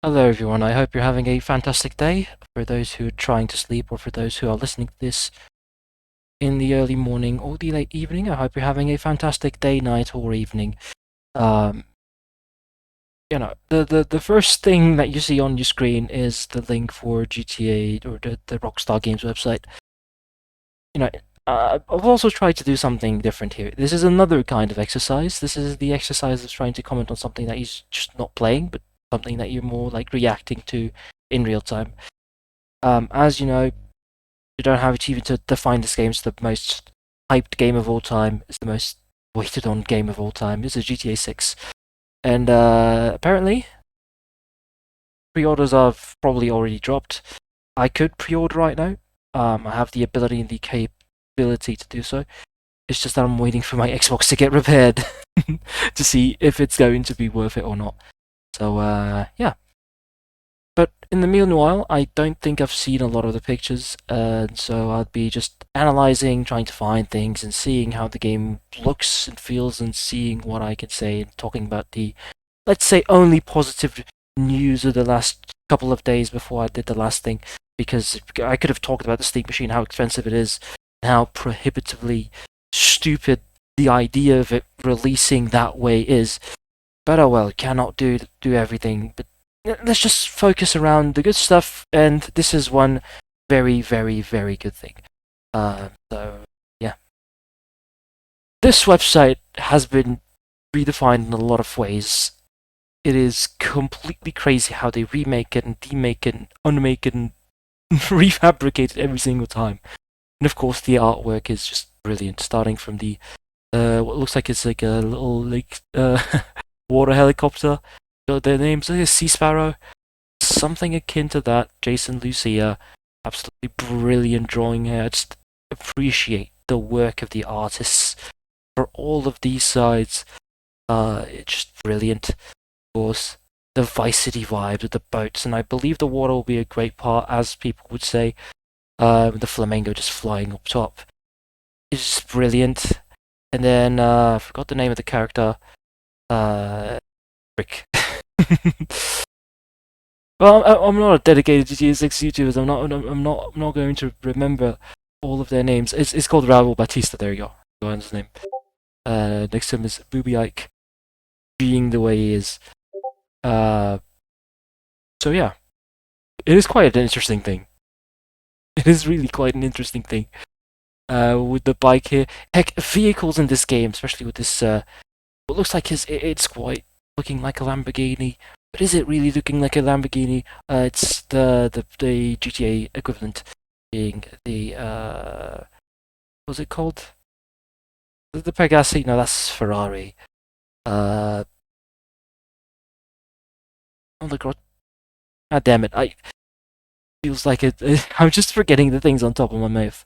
Hello, everyone. I hope you're having a fantastic day. For those who are trying to sleep, or for those who are listening to this in the early morning or the late evening, I hope you're having a fantastic day, night, or evening. Um, the first thing that you see on your screen is the link for GTA or the Rockstar Games website. You know, I've also tried to do something different here. This is another kind of exercise. This is the exercise of trying to comment on something that you're just not playing, but something that you're more like reacting to in real time. As you know, you don't have achievement to define this game as the most hyped game of all time. It's the most waited on game of all time. It's a GTA 6. And apparently, pre-orders have probably already dropped. I could pre-order right now. I have the ability and the capability to do so. It's just that I'm waiting for my Xbox to get repaired to see if it's going to be worth it or not. So, yeah. But in the meanwhile, I don't think I've seen a lot of the pictures, so I'll be just analyzing, trying to find things, and seeing how the game looks and feels, and seeing what I can say, and talking about the, let's say, only positive news of the last couple of days before I did the last thing, because I could have talked about the Steam machine, how expensive it is, and how prohibitively stupid the idea of it releasing that way is. But oh well, cannot do everything. But let's just focus around the good stuff, and this is one very, very, very good thing. So yeah, this website has been redefined in a lot of ways. It is completely crazy how they remake it and demake it and unmake it and refabricate it every single time. And of course, the artwork is just brilliant, starting from the what looks like it's like a little like water helicopter. Their name's like a Sea Sparrow, something akin to that. Jason Lucia, absolutely brilliant drawing here. I just appreciate the work of the artists for all of these sides. It's just brilliant. Of course, the Vice City vibes with the boats, and I believe the water will be a great part, as people would say. The flamingo just flying up top. It's just brilliant. And then I forgot the name of the character. Rick. Well, I'm not a dedicated GTA 6 YouTuber. I'm not going to remember all of their names. It's called Raul Batista. There you go. Go on his name. Next to him is Booby Ike, being the way he is. Uh, so yeah, it is quite an interesting thing. It is really quite an interesting thing. With the bike here, heck, vehicles in this game, especially with this what looks like it's quite looking like a Lamborghini. But is it really looking like a Lamborghini? It's the GTA equivalent, being the what's it called? The Pegasi? No, that's Ferrari. Oh the god! Ah, damn it! I feels like it. I'm just forgetting the things on top of my mouth.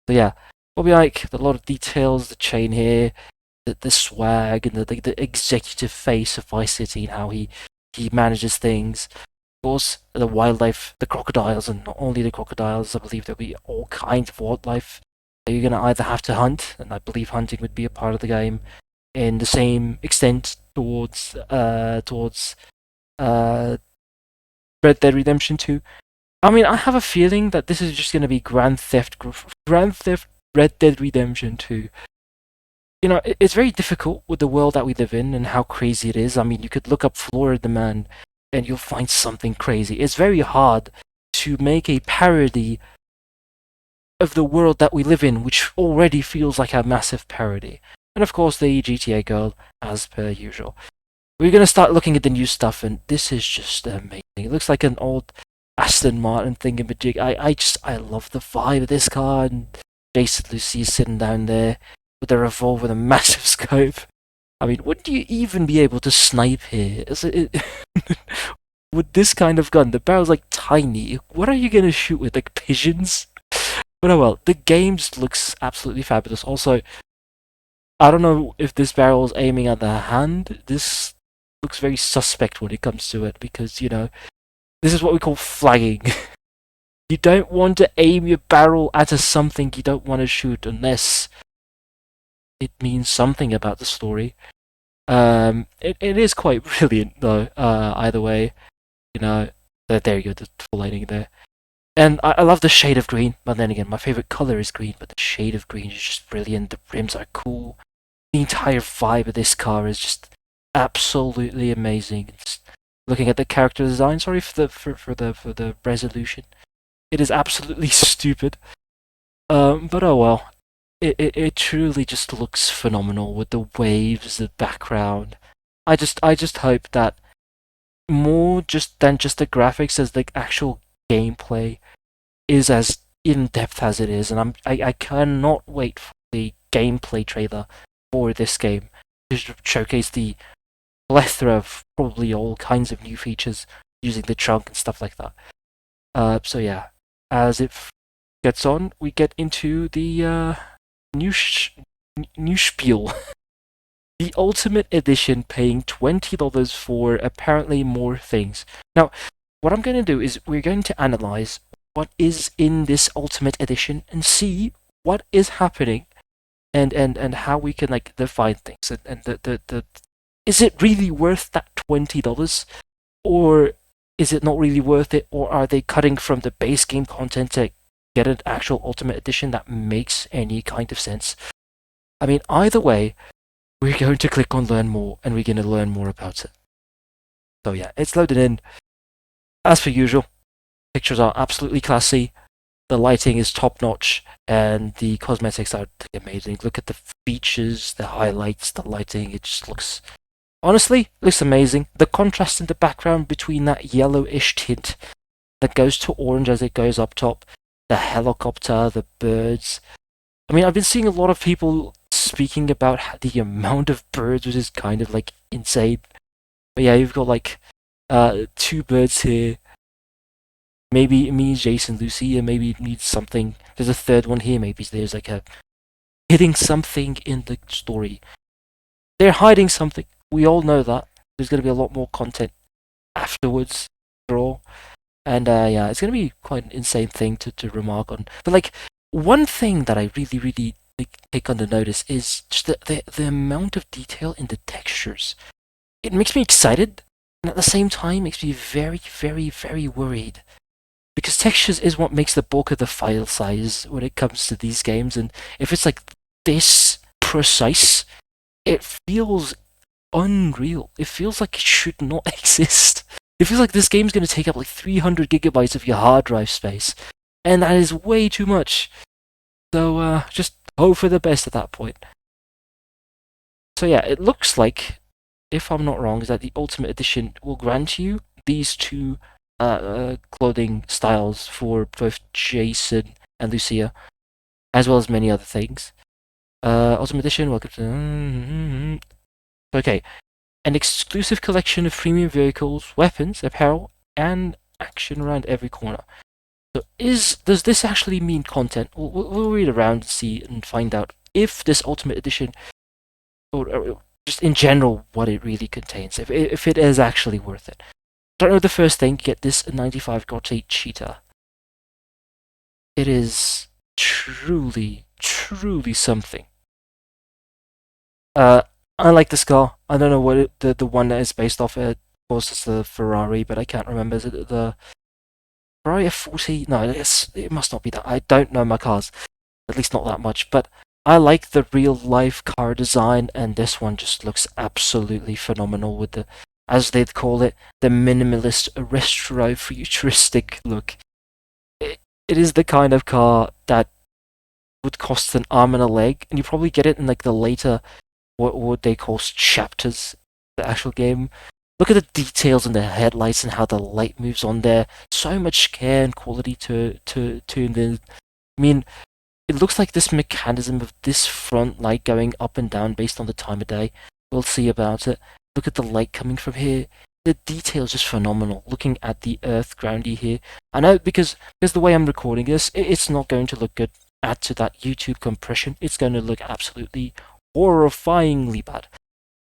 So yeah, Bobby Ike. A lot of details. The chain here, the swag, and the executive face of Vice City, and how he manages things. Of course, the wildlife, the crocodiles, and not only the crocodiles, I believe there'll be all kinds of wildlife that you're going to either have to hunt, and I believe hunting would be a part of the game, in the same extent towards uh, Red Dead Redemption 2. I mean, I have a feeling that this is just going to be Grand Theft Red Dead Redemption 2. You know, it's very difficult with the world that we live in and how crazy it is. I mean, you could look up Florida Man and you'll find something crazy. It's very hard to make a parody of the world that we live in, which already feels like a massive parody. And of course, the GTA girl, as per usual. We're gonna start looking at the new stuff, and this is just amazing. It looks like an old Aston Martin thingamajig. I love the vibe of this car, and Jason Lucy is sitting down there with a revolver with a massive scope. I mean, wouldn't you even be able to snipe here? With this kind of gun, the barrel's like tiny. What are you gonna shoot with, like pigeons? But oh well, the game just looks absolutely fabulous. Also, I don't know if this barrel is aiming at the hand. This looks very suspect when it comes to it, because, you know, this is what we call flagging. You don't want to aim your barrel at something you don't want to shoot unless it means something about the story. It is quite brilliant though. Either way, You know, there you go, the full lighting there. And I love the shade of green, but then again, my favorite color is green, but the shade of green is just brilliant. The rims are cool. The entire vibe of this car is just absolutely amazing. It's, looking at the character design, sorry for the resolution. It is absolutely stupid. But oh well. It truly just looks phenomenal with the waves, the background. I just hope that more just than just the graphics as the actual gameplay is as in depth as it is, and I cannot wait for the gameplay trailer for this game to showcase the plethora of probably all kinds of new features using the trunk and stuff like that. So yeah, as it gets on, we get into the new new spiel. The Ultimate Edition paying $20 for apparently more things. Now, what I'm going to do is we're going to analyze what is in this Ultimate Edition and see what is happening and how we can like define things and the is it really worth that $20 or is it not really worth it, or are they cutting from the base game content to get an actual Ultimate Edition that makes any kind of sense? I mean, either way, we're going to click on learn more and we're going to learn more about it. So yeah, it's loaded in. As per usual, pictures are absolutely classy, the lighting is top notch, and the cosmetics are amazing. Look at the features, the highlights, the lighting, it just looks, honestly, looks amazing. The contrast in the background between that yellowish tint that goes to orange as it goes up top, the helicopter, the birds. I mean, I've been seeing a lot of people speaking about the amount of birds, which is kind of like insane. But yeah, you've got like two birds here. Maybe it means Jason, Lucy, and maybe it means something. There's a third one here. Maybe there's like a hitting something in the story. They're hiding something. We all know that. There's going to be a lot more content afterwards, after all. And yeah, it's going to be quite an insane thing to remark on. But like, one thing that I really take under notice is just the amount of detail in the textures. It makes me excited, and at the same time makes me very worried. Because textures is what makes the bulk of the file size when it comes to these games, and if it's like this precise, it feels unreal. It feels like it should not exist. It feels like this game's going to take up like 300 gigabytes of your hard drive space, and that is way too much. So just hope for the best at that point. So yeah, it looks like, if I'm not wrong, is that the Ultimate Edition will grant you these two clothing styles for both Jason and Lucia, as well as many other things. Ultimate Edition, welcome to... Okay, an exclusive collection of premium vehicles, weapons, apparel, and action around every corner. So does this actually mean content? We'll read around and see and find out if this Ultimate Edition, or just in general, what it really contains, if it is actually worth it. Start with the first thing, get this 95 Gotti Cheetah. It is truly something. I like this car. I don't know what the one that is based off it. Of course, it's the Ferrari, but I can't remember. Is it the Ferrari F40? No, it must not be that. I don't know my cars, at least not that much. But I like the real life car design, and this one just looks absolutely phenomenal with the, as they'd call it, the minimalist retro-futuristic look. It is the kind of car that would cost an arm and a leg, and you probably get it in like the later, what they call chapters, the actual game. Look at the details in the headlights and how the light moves on there. So much care and quality to the. I mean, it looks like this mechanism of this front light going up and down based on the time of day. We'll see about it. Look at the light coming from here. The detail is just phenomenal. Looking at the earth groundy here. I know because the way I'm recording this, it's not going to look good. Add to that YouTube compression, it's going to look absolutely horrifyingly bad.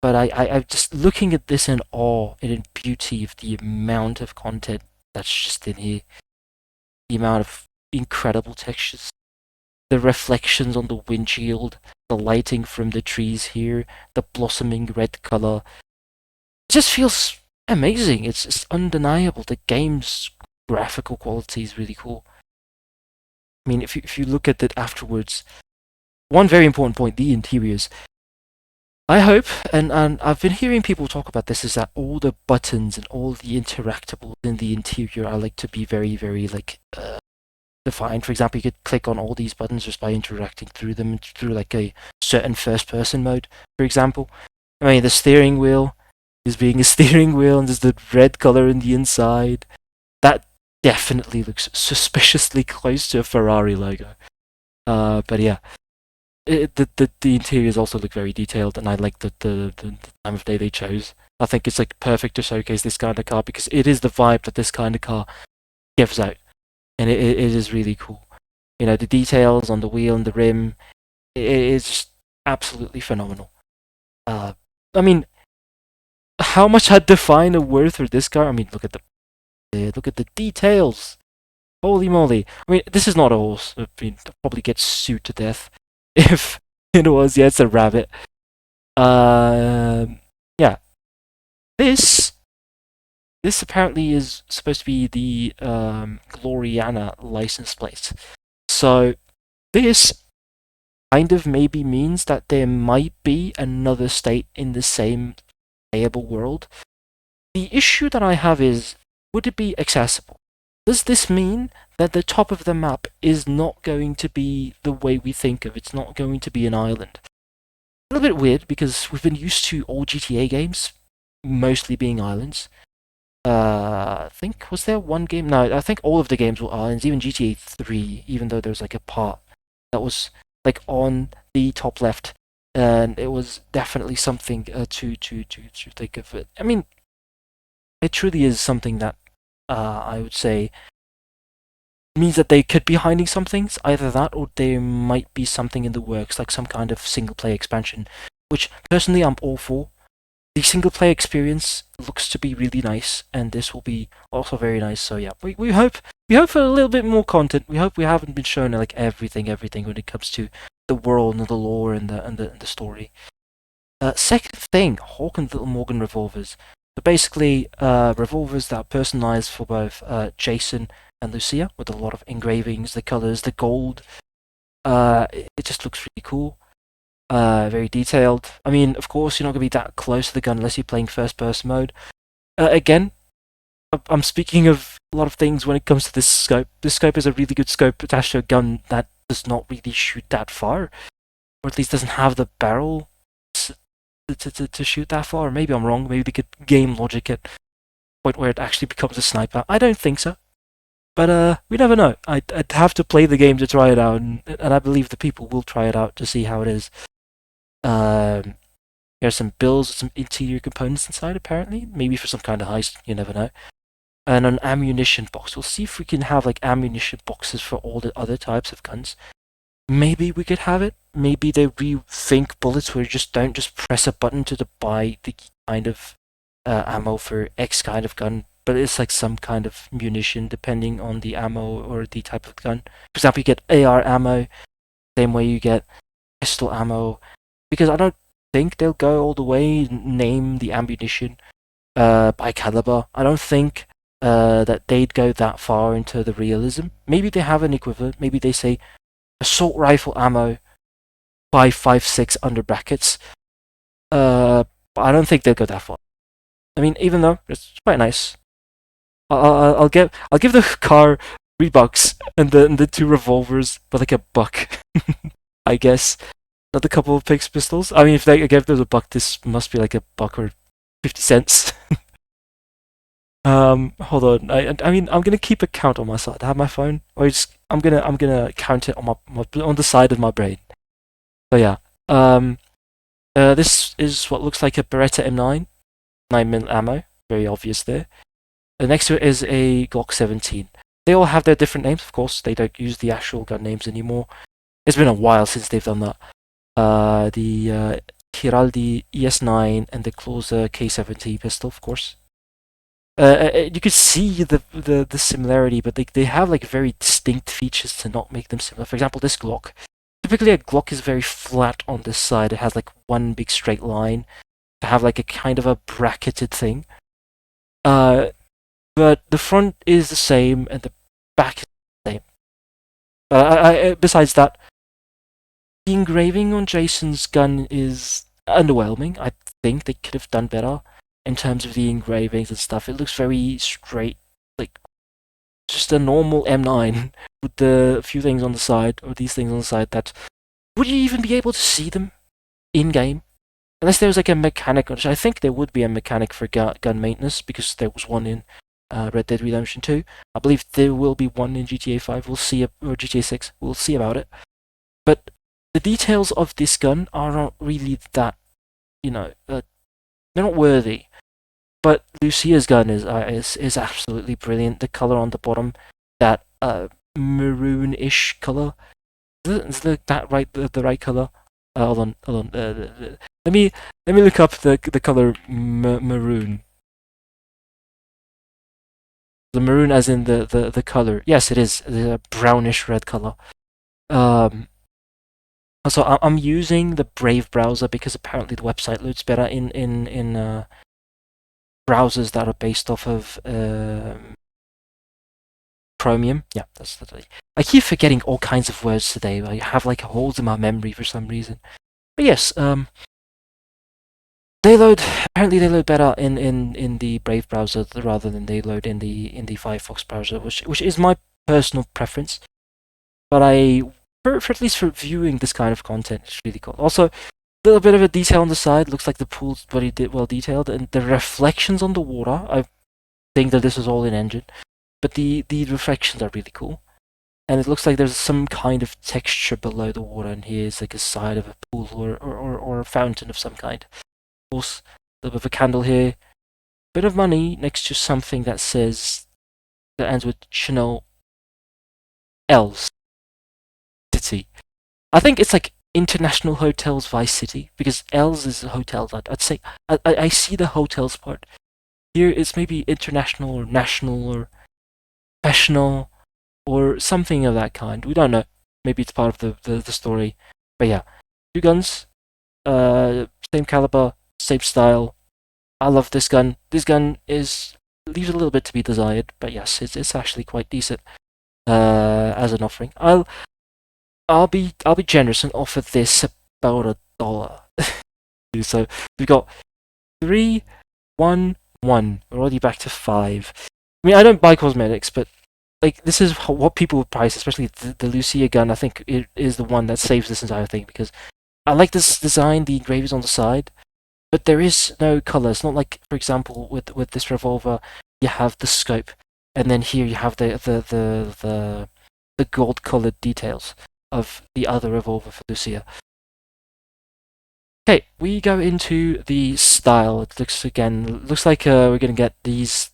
But I'm just looking at this in awe and in beauty of the amount of content that's just in here. The amount of incredible textures. The reflections on the windshield, the lighting from the trees here, the blossoming red color. It just feels amazing. It's undeniable. The game's graphical quality is really cool. I mean, if you look at it afterwards, one very important point: the interiors. I hope, and I've been hearing people talk about this, is that all the buttons and all the interactables in the interior are like to be very, very like defined. For example, you could click on all these buttons just by interacting through them through like a certain first-person mode. For example, I mean, the steering wheel is being a steering wheel, and there's the red color in the inside. That definitely looks suspiciously close to a Ferrari logo. But yeah. The interiors also look very detailed, and I like the time of day they chose. I think it's like perfect to showcase this kind of car because it is the vibe that this kind of car gives out, and it is really cool. You know, the details on the wheel and the rim, it is just absolutely phenomenal. I mean, how much I'd define a worth for this car? I mean, look at the details. Holy moly! I mean, this is not a horse. I mean, I'd probably get sued to death if it was. Yeah, it's a rabbit. Yeah. This apparently is supposed to be the Gloriana license plate. So this kind of maybe means that there might be another state in the same playable world. The issue that I have is, would it be accessible? Does this mean that the top of the map is not going to be the way we think of? It's not going to be an island. A little bit weird because we've been used to all GTA games mostly being islands. I think, was there one game? No, I think all of the games were islands, even GTA 3, even though there was like a part that was like on the top left, and it was definitely something to think of it. I mean, it truly is something that I would say means that they could be hiding some things, either that or there might be something in the works, like some kind of single player expansion, which personally I'm all for. The single player experience looks to be really nice, and this will be also very nice. So yeah, we hope for a little bit more content. We hope we haven't been shown like everything when it comes to the world and the lore and the story. Second thing, Hawk and Little Morgan revolvers. So basically, revolvers that are personalized for both Jason and Lucia, with a lot of engravings, the colors, the gold. It just looks really cool. Very detailed. I mean, of course, you're not going to be that close to the gun unless you're playing first-person mode. Again, I'm speaking of a lot of things when it comes to this scope. This scope is a really good scope attached to a gun that does not really shoot that far, or at least doesn't have the barrel to shoot that far. Maybe I'm wrong. Maybe they could game logic it point where it actually becomes a sniper. I don't think so. But we never know. I'd have to play the game to try it out, and I believe the people will try it out to see how it is. There's some bills with some interior components inside, apparently. Maybe for some kind of heist, you never know. And an ammunition box. We'll see if we can have like ammunition boxes for all the other types of guns. Maybe we could have it. Maybe they rethink bullets where you just don't just press a button to buy the kind of ammo for X kind of gun, but it's like some kind of munition depending on the ammo or the type of gun. For example, you get AR ammo, same way you get pistol ammo, because I don't think they'll go all the way and name the ammunition by caliber. I don't think that they'd go that far into the realism. Maybe they have an equivalent. Maybe they say assault rifle ammo 5.56 under brackets. But I don't think they'll go that far. I mean, even though it's quite nice, I'll give the car $3 and the two revolvers for like $1, I guess. Not a couple of Pix pistols. I mean, if there's $1, this must be like $1 or 50 cents. Hold on. I mean, I'm gonna keep a count on my side. I have my phone, or I'm gonna count it on on the side of my brain. So yeah. This is what looks like a Beretta M9, 9mm ammo. Very obvious there. Next to it is a Glock 17. They all have their different names, of course. They don't use the actual gun names anymore. It's been a while since they've done that. The Kiraldi ES9 and the Closer K70 pistol, of course. You could see the similarity, but they have like very distinct features to not make them similar. For example, this Glock. Typically, a Glock is very flat on this side. It has like one big straight line. To have like a kind of a bracketed thing. But the front is the same and the back is the same. Besides that, the engraving on Jason's gun is underwhelming. I think they could have done better in terms of the engravings and stuff. It looks very straight, like just a normal M9 with the few things on the side, or these things on the side that would you even be able to see them in game? Unless there was like a mechanic, which I think there would be a mechanic for gun maintenance because there was one in Red Dead Redemption 2. I believe there will be one in GTA 5. We'll see, or GTA 6. We'll see about it. But the details of this gun are not really that, they're not worthy. But Lucia's gun is absolutely brilliant. The color on the bottom, that maroon-ish color, is that right? The right color? Hold on. Let me look up the color maroon. The maroon, as in the color. Yes, it is a brownish red color. Also, I'm using the Brave browser because apparently the website loads better in browsers that are based off of Chromium. Yeah, that's the. I keep forgetting all kinds of words today. I have like holes in my memory for some reason. But yes, apparently they load better in the Brave browser rather than they load in the Firefox browser, which is my personal preference. But for at least for viewing this kind of content, it's really cool. Also, a little bit of a detail on the side. Looks like the pool's very well detailed, and the reflections on the water. I think that this is all in engine, but the reflections are really cool. And it looks like there's some kind of texture below the water, and here's like a side of a pool or a fountain of some kind. Of course, a little bit of a candle here. Bit of money next to something that ends with Chanel L's City. I think it's like International Hotels Vice City, because L's is a hotel. I'd say I see the hotels part. Here it's maybe international or national or professional or something of that kind. We don't know. Maybe it's part of the story. But yeah, two guns, same caliber, same style. I love this gun. This gun leaves a little bit to be desired, but yes, it's actually quite decent as an offering. I'll be generous and offer this about $1. So we've got 3, 1, 1. We're already back to 5. I mean, I don't buy cosmetics, but like this is what people would price, especially the Lucia gun. I think it is the one that saves this entire thing because I like this design, the engravings on the side, but there is no color. It's not like, for example, with this revolver, you have the scope, and then here you have the gold colored details of the other revolver for Lucia. Okay, we go into the style. It looks like we're gonna get these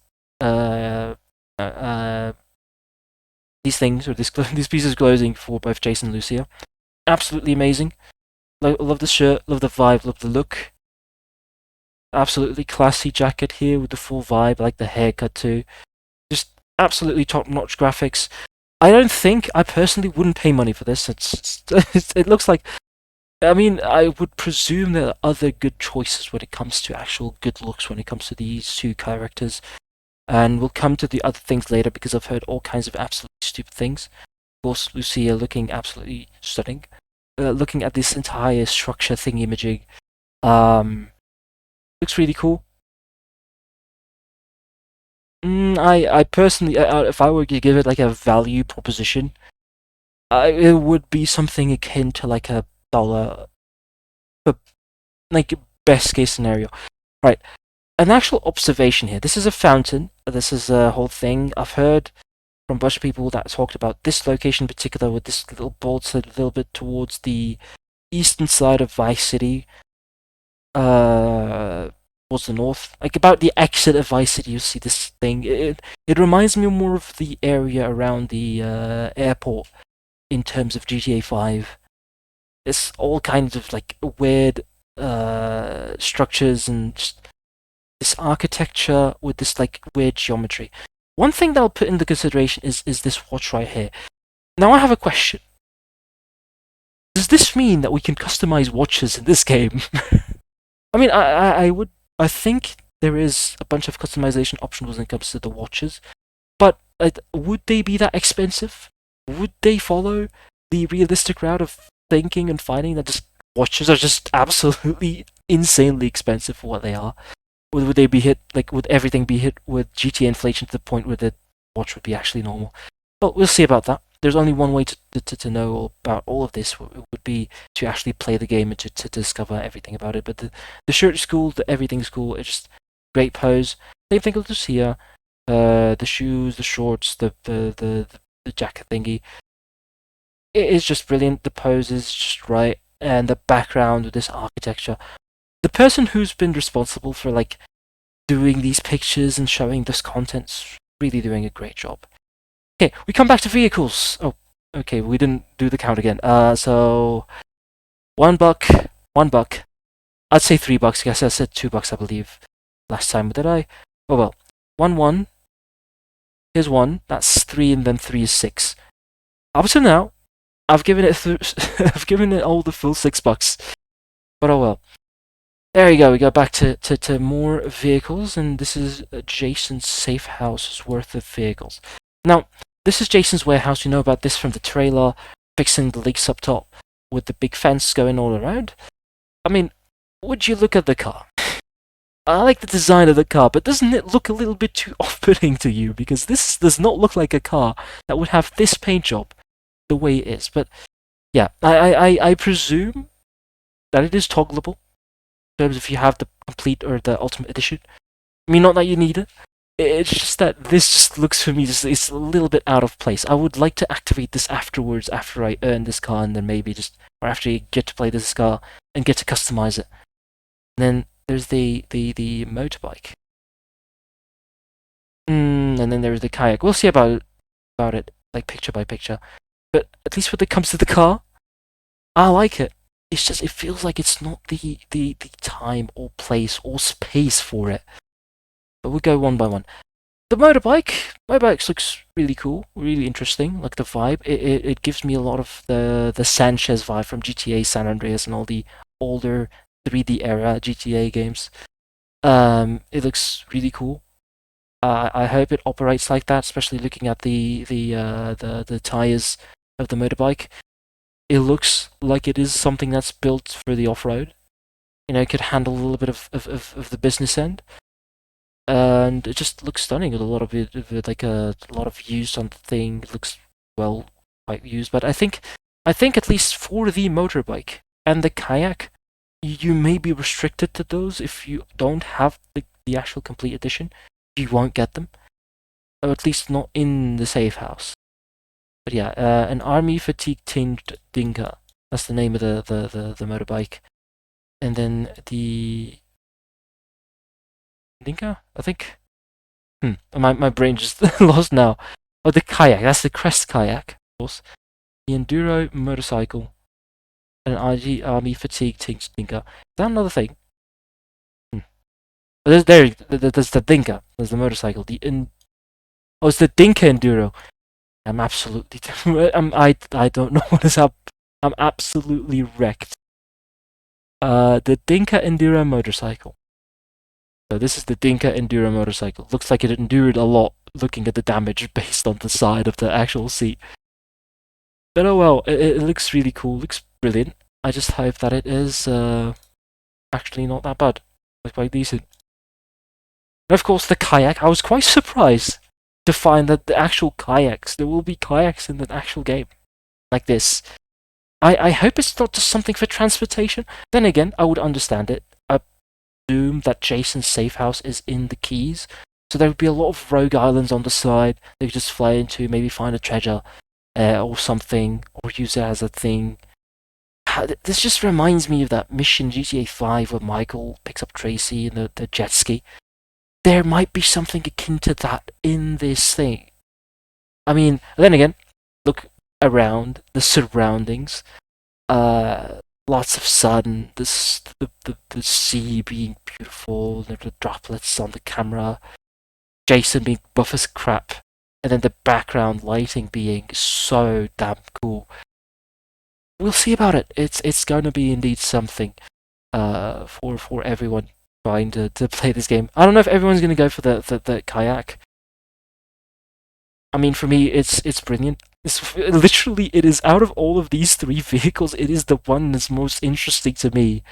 things, or these pieces of clothing for both Jason and Lucia. Absolutely amazing. Love the shirt, love the vibe, love the look. Absolutely classy jacket here with the full vibe. I like the haircut too. Just absolutely top-notch graphics. I personally wouldn't pay money for this. It looks like, I mean, I would presume there are other good choices when it comes to actual good looks when it comes to these two characters. And we'll come to the other things later because I've heard all kinds of absolutely stupid things. Of course, Lucia looking absolutely stunning. Looking at this entire structure thingy-majig. Looks really cool. I personally, if I were to give it like a value proposition, it would be something akin to like $1, like best case scenario. Right. An actual observation here. This is a fountain. This is a whole thing. I've heard from a bunch of people that talked about this location in particular with this little bolt a little bit towards the eastern side of Vice City. Towards the north. Like about the exit of Vice City, you see this thing. It reminds me more of the area around the airport in terms of GTA 5. It's all kinds of like weird structures and just this architecture with this like weird geometry. One thing that I'll put into consideration is this watch right here. Now I have a question. Does this mean that we can customize watches in this game? I mean, I think there is a bunch of customization options when it comes to the watches, but would they be that expensive? Would they follow the realistic route of thinking and finding that just watches are just absolutely insanely expensive for what they are? Would they be hit, like, would everything be hit with GTA inflation to the point where the watch would be actually normal? Well, we'll see about that. There's only one way to know about all of this. It would be to actually play the game and to discover everything about it. But the shirt is cool, the everything's cool. It's just great pose. Same thing with Lucia. The shoes, the shorts, the jacket thingy. It is just brilliant. The pose is just right, and the background with this architecture. The person who's been responsible for like doing these pictures and showing this content's really doing a great job. Okay, we come back to vehicles. Oh, okay, we didn't do the count again. So $1, $1. I'd say $3. Yes, I said $2, I believe, last time. Did I? Oh well. 1. Here's 1. That's 3, and then 3 is 6. Up to now, I've given it I've given it all the full $6. But oh well. There you go. We go back to more vehicles, and this is Jason's safe house's worth of vehicles. Now, this is Jason's warehouse. You know about this from the trailer, fixing the leaks up top with the big fence going all around. I mean, would you look at the car? I like the design of the car, but doesn't it look a little bit too off-putting to you? Because this does not look like a car that would have this paint job the way it is. But yeah, I presume that it is toggleable in terms of if you have the complete or the ultimate edition. I mean, not that you need it. It's just that this just looks for me it's a little bit out of place. I would like to activate this afterwards after I earn this car, and then maybe just or after you get to play this car and get to customize it. And then there's the motorbike. And then there's the kayak. We'll see about it like picture by picture. But at least when it comes to the car, I like it. It's just it feels like it's not the time or place or space for it. But we'll go one by one. The motorbike looks really cool, really interesting. Like the vibe, it gives me a lot of the Sanchez vibe from GTA San Andreas and all the older 3D era GTA games. It looks really cool. I hope it operates like that, especially looking at the tires of the motorbike. It looks like it is something that's built for the off-road. You know, it could handle a little bit of the business end. And it just looks stunning. A lot of it like a lot of use on the thing. It looks quite used. But I think at least for the motorbike and the kayak, you may be restricted to those if you don't have the actual complete edition. You won't get them, or at least not in the safe house. But yeah, an army fatigue tinged Dinka. That's the name of the motorbike. And then the Dinka, I think. My brain just lost now. Oh, the kayak. That's the Crest kayak, of course. The Enduro motorcycle. And an army fatigue tinged Dinka. Is that another thing? There's the Dinka. There's the motorcycle. It's the Dinka Enduro. I'm absolutely. I don't know what is up. I'm absolutely wrecked. The Dinka Enduro motorcycle. So this is the Dinka Enduro motorcycle. Looks like it endured a lot, looking at the damage based on the side of the actual seat. But oh well, it looks really cool. Looks brilliant. I just hope that it is actually not that bad. Looks quite decent. And of course, the kayak. I was quite surprised to find that the actual kayaks, there will be kayaks in the actual game. Like this. I hope it's not just something for transportation. Then again, I would understand it. I assume that Jason's safe house is in the Keys. So there would be a lot of rogue islands on the side they could just fly into, maybe find a treasure or something, or use it as a thing. This just reminds me of that mission GTA 5 where Michael picks up Tracy in the jet ski. There might be something akin to that in this thing. I mean, then again, look around the surroundings. Lots of sun, the sea being beautiful, the droplets on the camera, Jason being buff as crap, and then the background lighting being so damn cool. We'll see about it. It's going to be indeed something for everyone trying to play this game. I don't know if everyone's going to go for the kayak. I mean, for me, it's brilliant. Literally, it is out of all of these three vehicles, it is the one that's most interesting to me.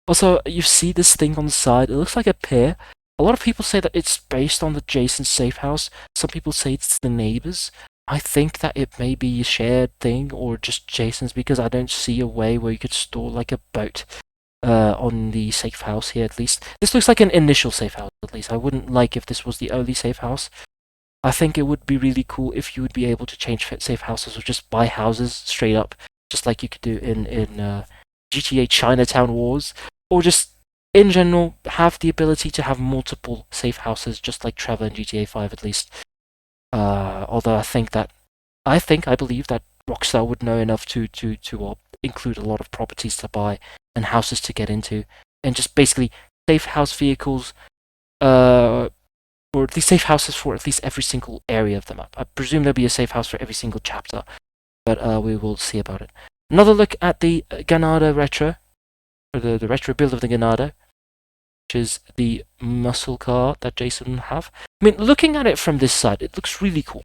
Also, you see this thing on the side. It looks like a pier. A lot of people say that it's based on the Jason's safe house. Some people say it's the neighbors. I think that it may be a shared thing or just Jason's, because I don't see a way where you could store like a boat on the safe house here, at least. This looks like an initial safe house, at least. I wouldn't like if this was the only safe house. I think it would be really cool if you would be able to change safe houses or just buy houses straight up, just like you could do in GTA Chinatown Wars, or just in general have the ability to have multiple safe houses, just like Trevor in GTA 5 at least. Although I believe that Rockstar would know enough to include a lot of properties to buy and houses to get into, and just basically safe house vehicles, or at least safe houses for at least every single area of the map. I presume there'll be a safe house for every single chapter, but we will see about it. Another look at the Ganado Retro, or the retro build of the Ganado, which is the muscle car that Jason will have. I mean, looking at it from this side, it looks really cool.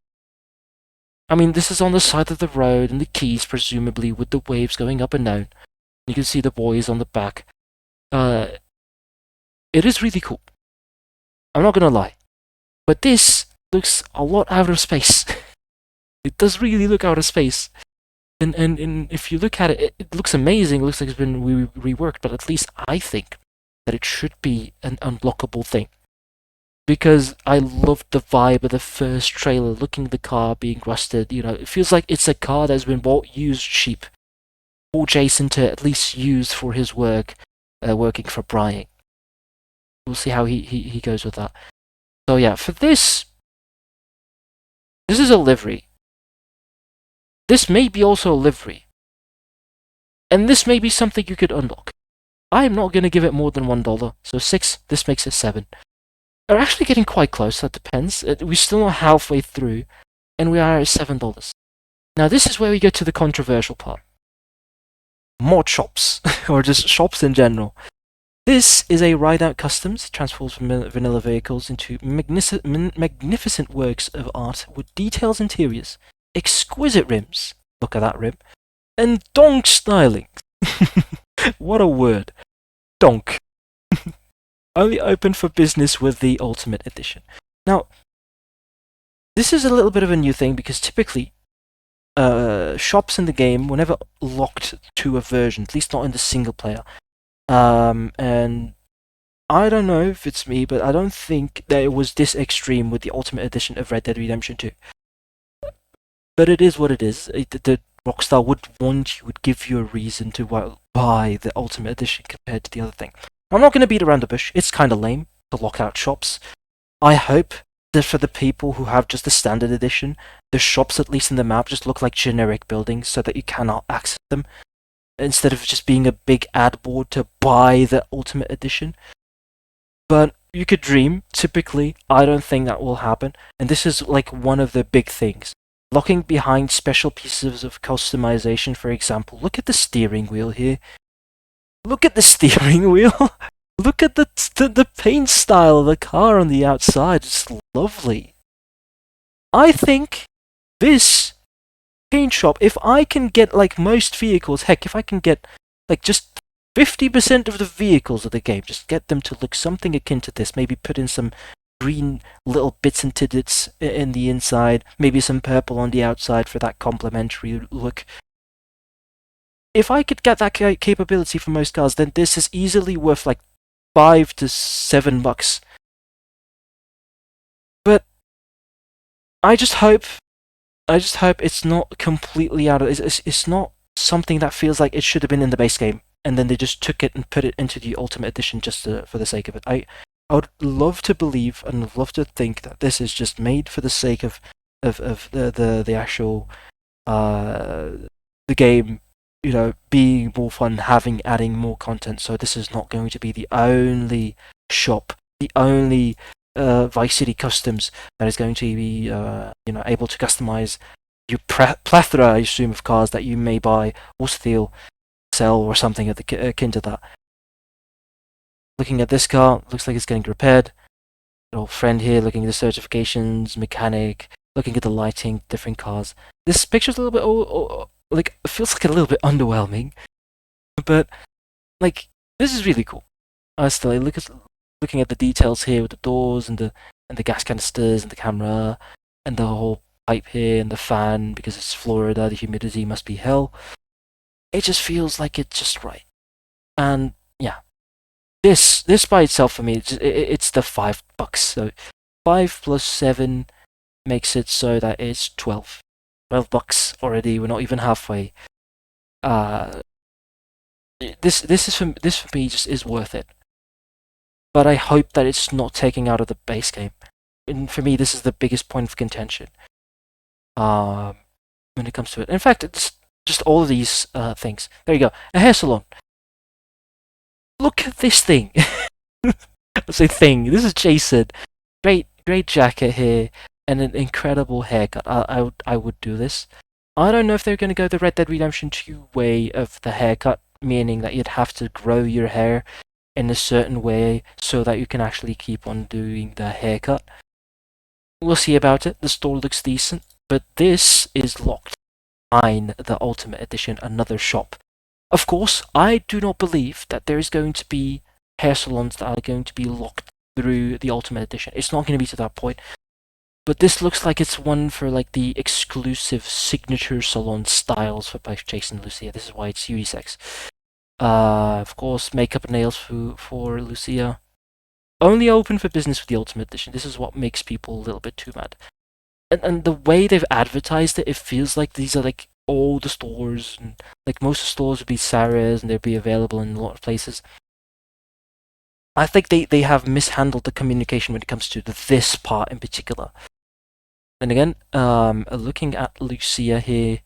I mean, this is on the side of the road, and the keys, presumably, with the waves going up and down. You can see the boys on the back. It is really cool. I'm not gonna lie. But this looks a lot out of space. It does really look out of space. And if you look at it, it looks amazing. It looks like it's been reworked, but at least I think that it should be an unblockable thing. Because I loved the vibe of the first trailer, looking at the car being rusted. You know, it feels like it's a car that's been bought used cheap for Jason to at least use for his work, working for Brian. We'll see how he goes with that. So yeah, for this is a livery. This may be also a livery. And this may be something you could unlock. I am not going to give it more than $1. So 6, this makes it 7. We're actually getting quite close, that depends. We're still not halfway through, and we are at $7. Now this is where we get to the controversial part. Mod shops, or just shops in general. This is a Rideout Customs. It transforms vanilla vehicles into magnificent works of art with detailed interiors, exquisite rims, look at that rim, and donk styling. What a word. Donk. Only open for business with the Ultimate Edition. Now, this is a little bit of a new thing, because typically shops in the game were never locked to a version, at least not in the single player. And I don't know if it's me, but I don't think that it was this extreme with the Ultimate Edition of Red Dead Redemption 2. But it is what it is. The Rockstar would give you a reason to buy the Ultimate Edition compared to the other thing. I'm not going to beat around the bush. It's kind of lame to lock out shops. I hope that for the people who have just the Standard Edition, the shops, at least in the map, just look like generic buildings so that you cannot access them, instead of just being a big ad board to buy the Ultimate Edition. But you could dream. Typically, I don't think that will happen, and this is like one of the big things. Locking behind special pieces of customization, for example. Look at the steering wheel here. Look at the steering wheel! Look at the paint style of the car on the outside. It's lovely. I think this paint shop, if I can get like most vehicles, heck, if I can get like just 50% of the vehicles of the game, just get them to look something akin to this, maybe put in some green little bits and tidbits in the inside, maybe some purple on the outside for that complementary look. If I could get that capability for most cars, then this is easily worth like $5 to $7. But I just hope it's not completely out of it's not something that feels like it should have been in the base game, and then they just took it and put it into the Ultimate Edition just for the sake of it. I would love to believe and love to think that this is just made for the sake of the actual the game, you know, being more fun, adding more content. So this is not going to be the only shop, the only Vice City Customs that is going to be able to customize your plethora, I assume, of cars that you may buy or steal, sell, or something akin to that. looking at this car, looks like it's getting repaired. Little friend here looking at the certifications, mechanic, looking at the lighting, different cars. This picture's a little bit, like, it feels like a little bit underwhelming, but, like, this is really cool. Still, looking at the details here with the doors and the gas canisters and the camera and the whole pipe here and the fan, because it's Florida, the humidity must be hell. It just feels like it's just right. And yeah, this by itself for me, it's the $5. So 5 plus 7 makes it so that it's 12. $12 already. We're not even halfway. This for me just is worth it. But I hope that it's not taking out of the base game. And for me, this is the biggest point of contention. When it comes to it. In fact, it's just all of these things. There you go. A hair salon. Look at this thing. I say thing. This is Jason. Great jacket here and an incredible haircut. I would do this. I don't know if they're going to go the Red Dead Redemption 2 way of the haircut, meaning that you'd have to grow your hair in a certain way so that you can actually keep on doing the haircut. We'll see about it. The store looks decent, but this is locked. Mine, the Ultimate Edition, another shop. Of course, I do not believe that there is going to be hair salons that are going to be locked through the Ultimate Edition. It's not going to be to that point. But this looks like it's one for like the exclusive signature salon styles for both Jason and Lucia. This is why it's unisex. Of course, makeup and nails for Lucia. Only open for business with the Ultimate Edition. This is what makes people a little bit too mad. And the way they've advertised it, it feels like these are like all the stores, and like most of the stores would be Sarah's and they'd be available in a lot of places. I think they have mishandled the communication when it comes to this part in particular. And again, looking at Lucia here,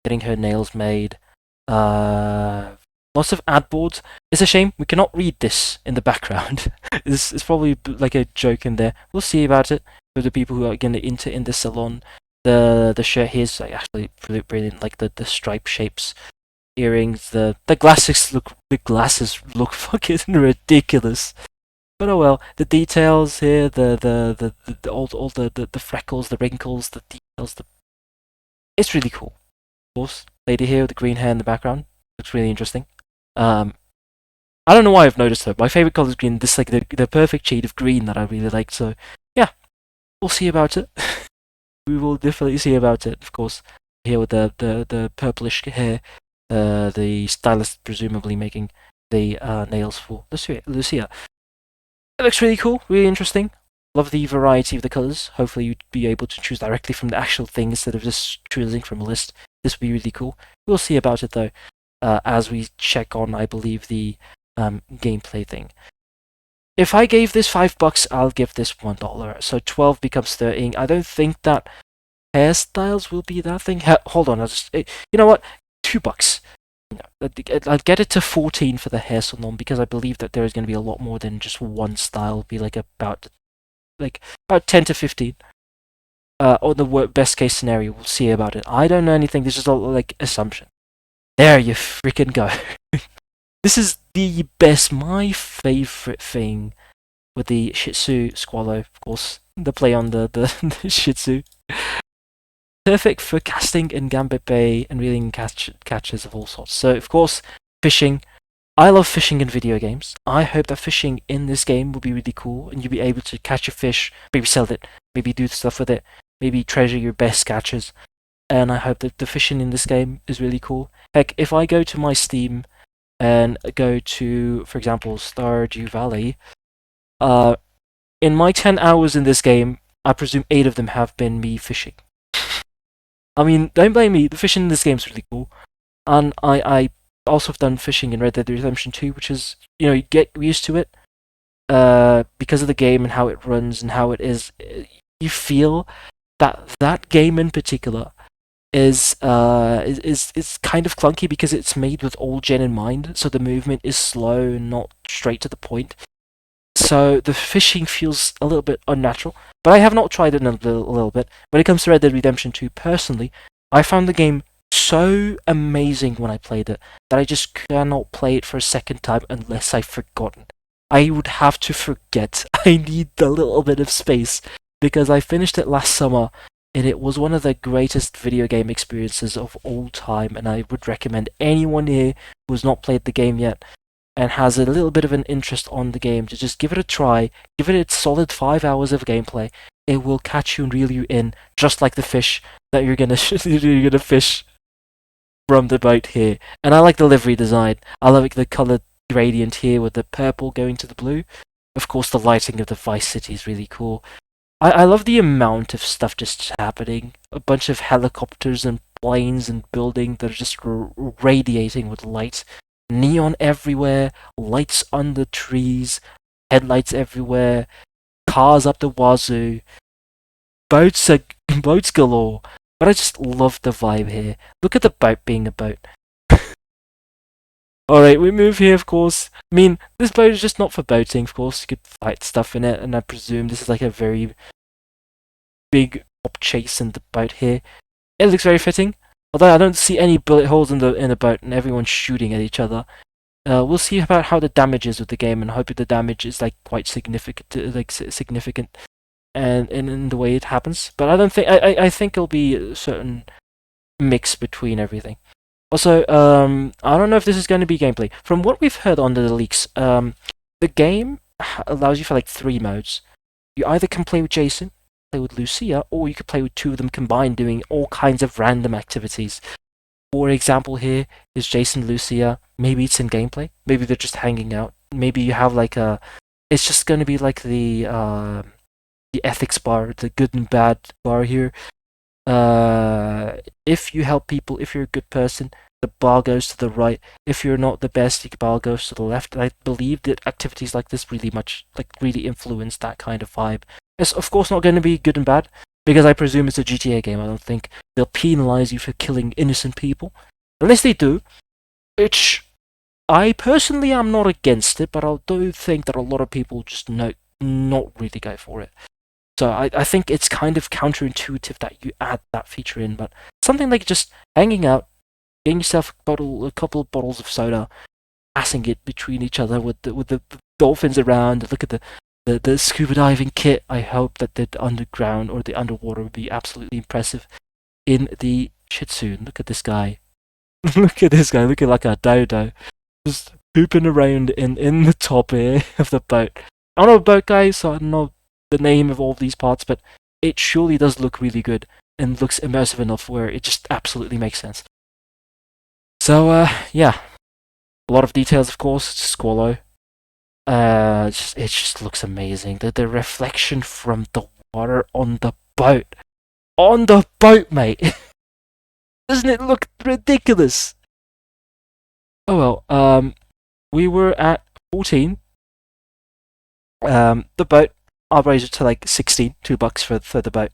getting her nails made. Lots of ad boards. It's a shame we cannot read this in the background. It's probably like a joke in there. We'll see about it for the people who are going to enter in the salon. The shirt here is like actually brilliant. Like the stripe shapes, earrings, the glasses look fucking ridiculous. But oh well, the details here, all the freckles, the wrinkles, the details, it's really cool. Of course, lady here with the green hair in the background looks really interesting. I don't know why I've noticed her. My favorite color is green. This is like the perfect shade of green that I really like. So yeah, we'll see about it. We will definitely see about it. Of course, here with the purplish hair, the stylist presumably making the nails for Lucia. It looks really cool, really interesting. Love the variety of the colors. Hopefully you'd be able to choose directly from the actual thing instead of just choosing from a list. This would be really cool. We'll see about it though, as we check on, I believe, the gameplay thing. If I gave this $5, I'll give this $1. So 12 becomes 13. I don't think that hairstyles will be that thing. Hold on, you know what? $2. I'll get it to 14 for the hair salon because I believe that there is going to be a lot more than just one style. It'll be like about 10 to 15. Or the best case scenario, we'll see about it. I don't know anything. This is all like assumption. There you freaking go. This is the best, my favorite thing with the Shih Tzu Squalo, of course. The play on the Shih Tzu. Perfect for casting in Gambit Bay and reeling catches of all sorts. So, of course, fishing. I love fishing in video games. I hope that fishing in this game will be really cool and you'll be able to catch a fish, maybe sell it, maybe do stuff with it, maybe treasure your best catches. And I hope that the fishing in this game is really cool. Heck, if I go to my Steam and go to, for example, Stardew Valley, in my 10 hours in this game, I presume 8 of them have been me fishing. I mean, don't blame me, the fishing in this game is really cool. And I also have done fishing in Red Dead Redemption 2, which is, you get used to it. Because of the game and how it runs and how it is, you feel that game in particular is kind of clunky because it's made with old gen in mind, so the movement is slow and not straight to the point. So the fishing feels a little bit unnatural, but I have not tried it in a little bit. When it comes to Red Dead Redemption 2, personally, I found the game so amazing when I played it that I just cannot play it for a second time unless I've forgotten. I would have to forget. I need a little bit of space because I finished it last summer and it was one of the greatest video game experiences of all time, and I would recommend anyone here who's not played the game yet and has a little bit of an interest on the game to just give it a try, give it its solid 5 hours of gameplay. It will catch you and reel you in, just like the fish that you're gonna fish from the boat here. And I like the livery design. I like the color gradient here with the purple going to the blue. Of course, the lighting of the Vice City is really cool. I love the amount of stuff just happening. A bunch of helicopters and planes and buildings that are just radiating with light. Neon everywhere, lights on the trees, headlights everywhere, cars up the wazoo, boats galore. But I just love the vibe here. Look at the boat being a boat. Alright, we move here, of course. I mean, this boat is just not for boating, of course. You could fight stuff in it, and I presume this is like a very big chase in the boat here. It looks very fitting, although I don't see any bullet holes in the boat, and everyone's shooting at each other. We'll see about how the damage is with the game, and hope the damage is like quite significant, and in the way it happens. But I don't think I think it'll be a certain mix between everything. Also, I don't know if this is going to be gameplay. From what we've heard on the leaks, the game allows you for like 3 modes. You either can play with Jason, play with Lucia, or you could play with 2 of them combined doing all kinds of random activities. For example here is Jason, Lucia. Maybe it's in gameplay. Maybe they're just hanging out. Maybe you have like a... It's just going to be like the ethics bar, the good and bad bar here. If you help people, if you're a good person, the bar goes to the right. If you're not the best, the bar goes to the left. And I believe that activities like this really influence that kind of vibe. It's of course not going to be good and bad, because I presume it's a GTA game. I don't think they'll penalize you for killing innocent people. Unless they do, which I personally am not against it, but I do think that a lot of people just not really go for it. So I think it's kind of counterintuitive that you add that feature in, but something like just hanging out, getting yourself a couple of bottles of soda, passing it between each other with the dolphins around. Look at the scuba diving kit. I hope that the underground or the underwater would be absolutely impressive in the Shih Tzu. Look at this guy. Look at this guy looking like a dodo, just pooping around in the top here of the boat. I'm not a boat guy, so I don't know the name of all of these parts, but it surely does look really good and looks immersive enough where it just absolutely makes sense. So yeah, a lot of details, of course. Squallow. It just looks amazing. The reflection from the water on the boat, mate. Doesn't it look ridiculous? Oh well. We were at 14. The boat I'll raise it to like 16, $2 for the boat.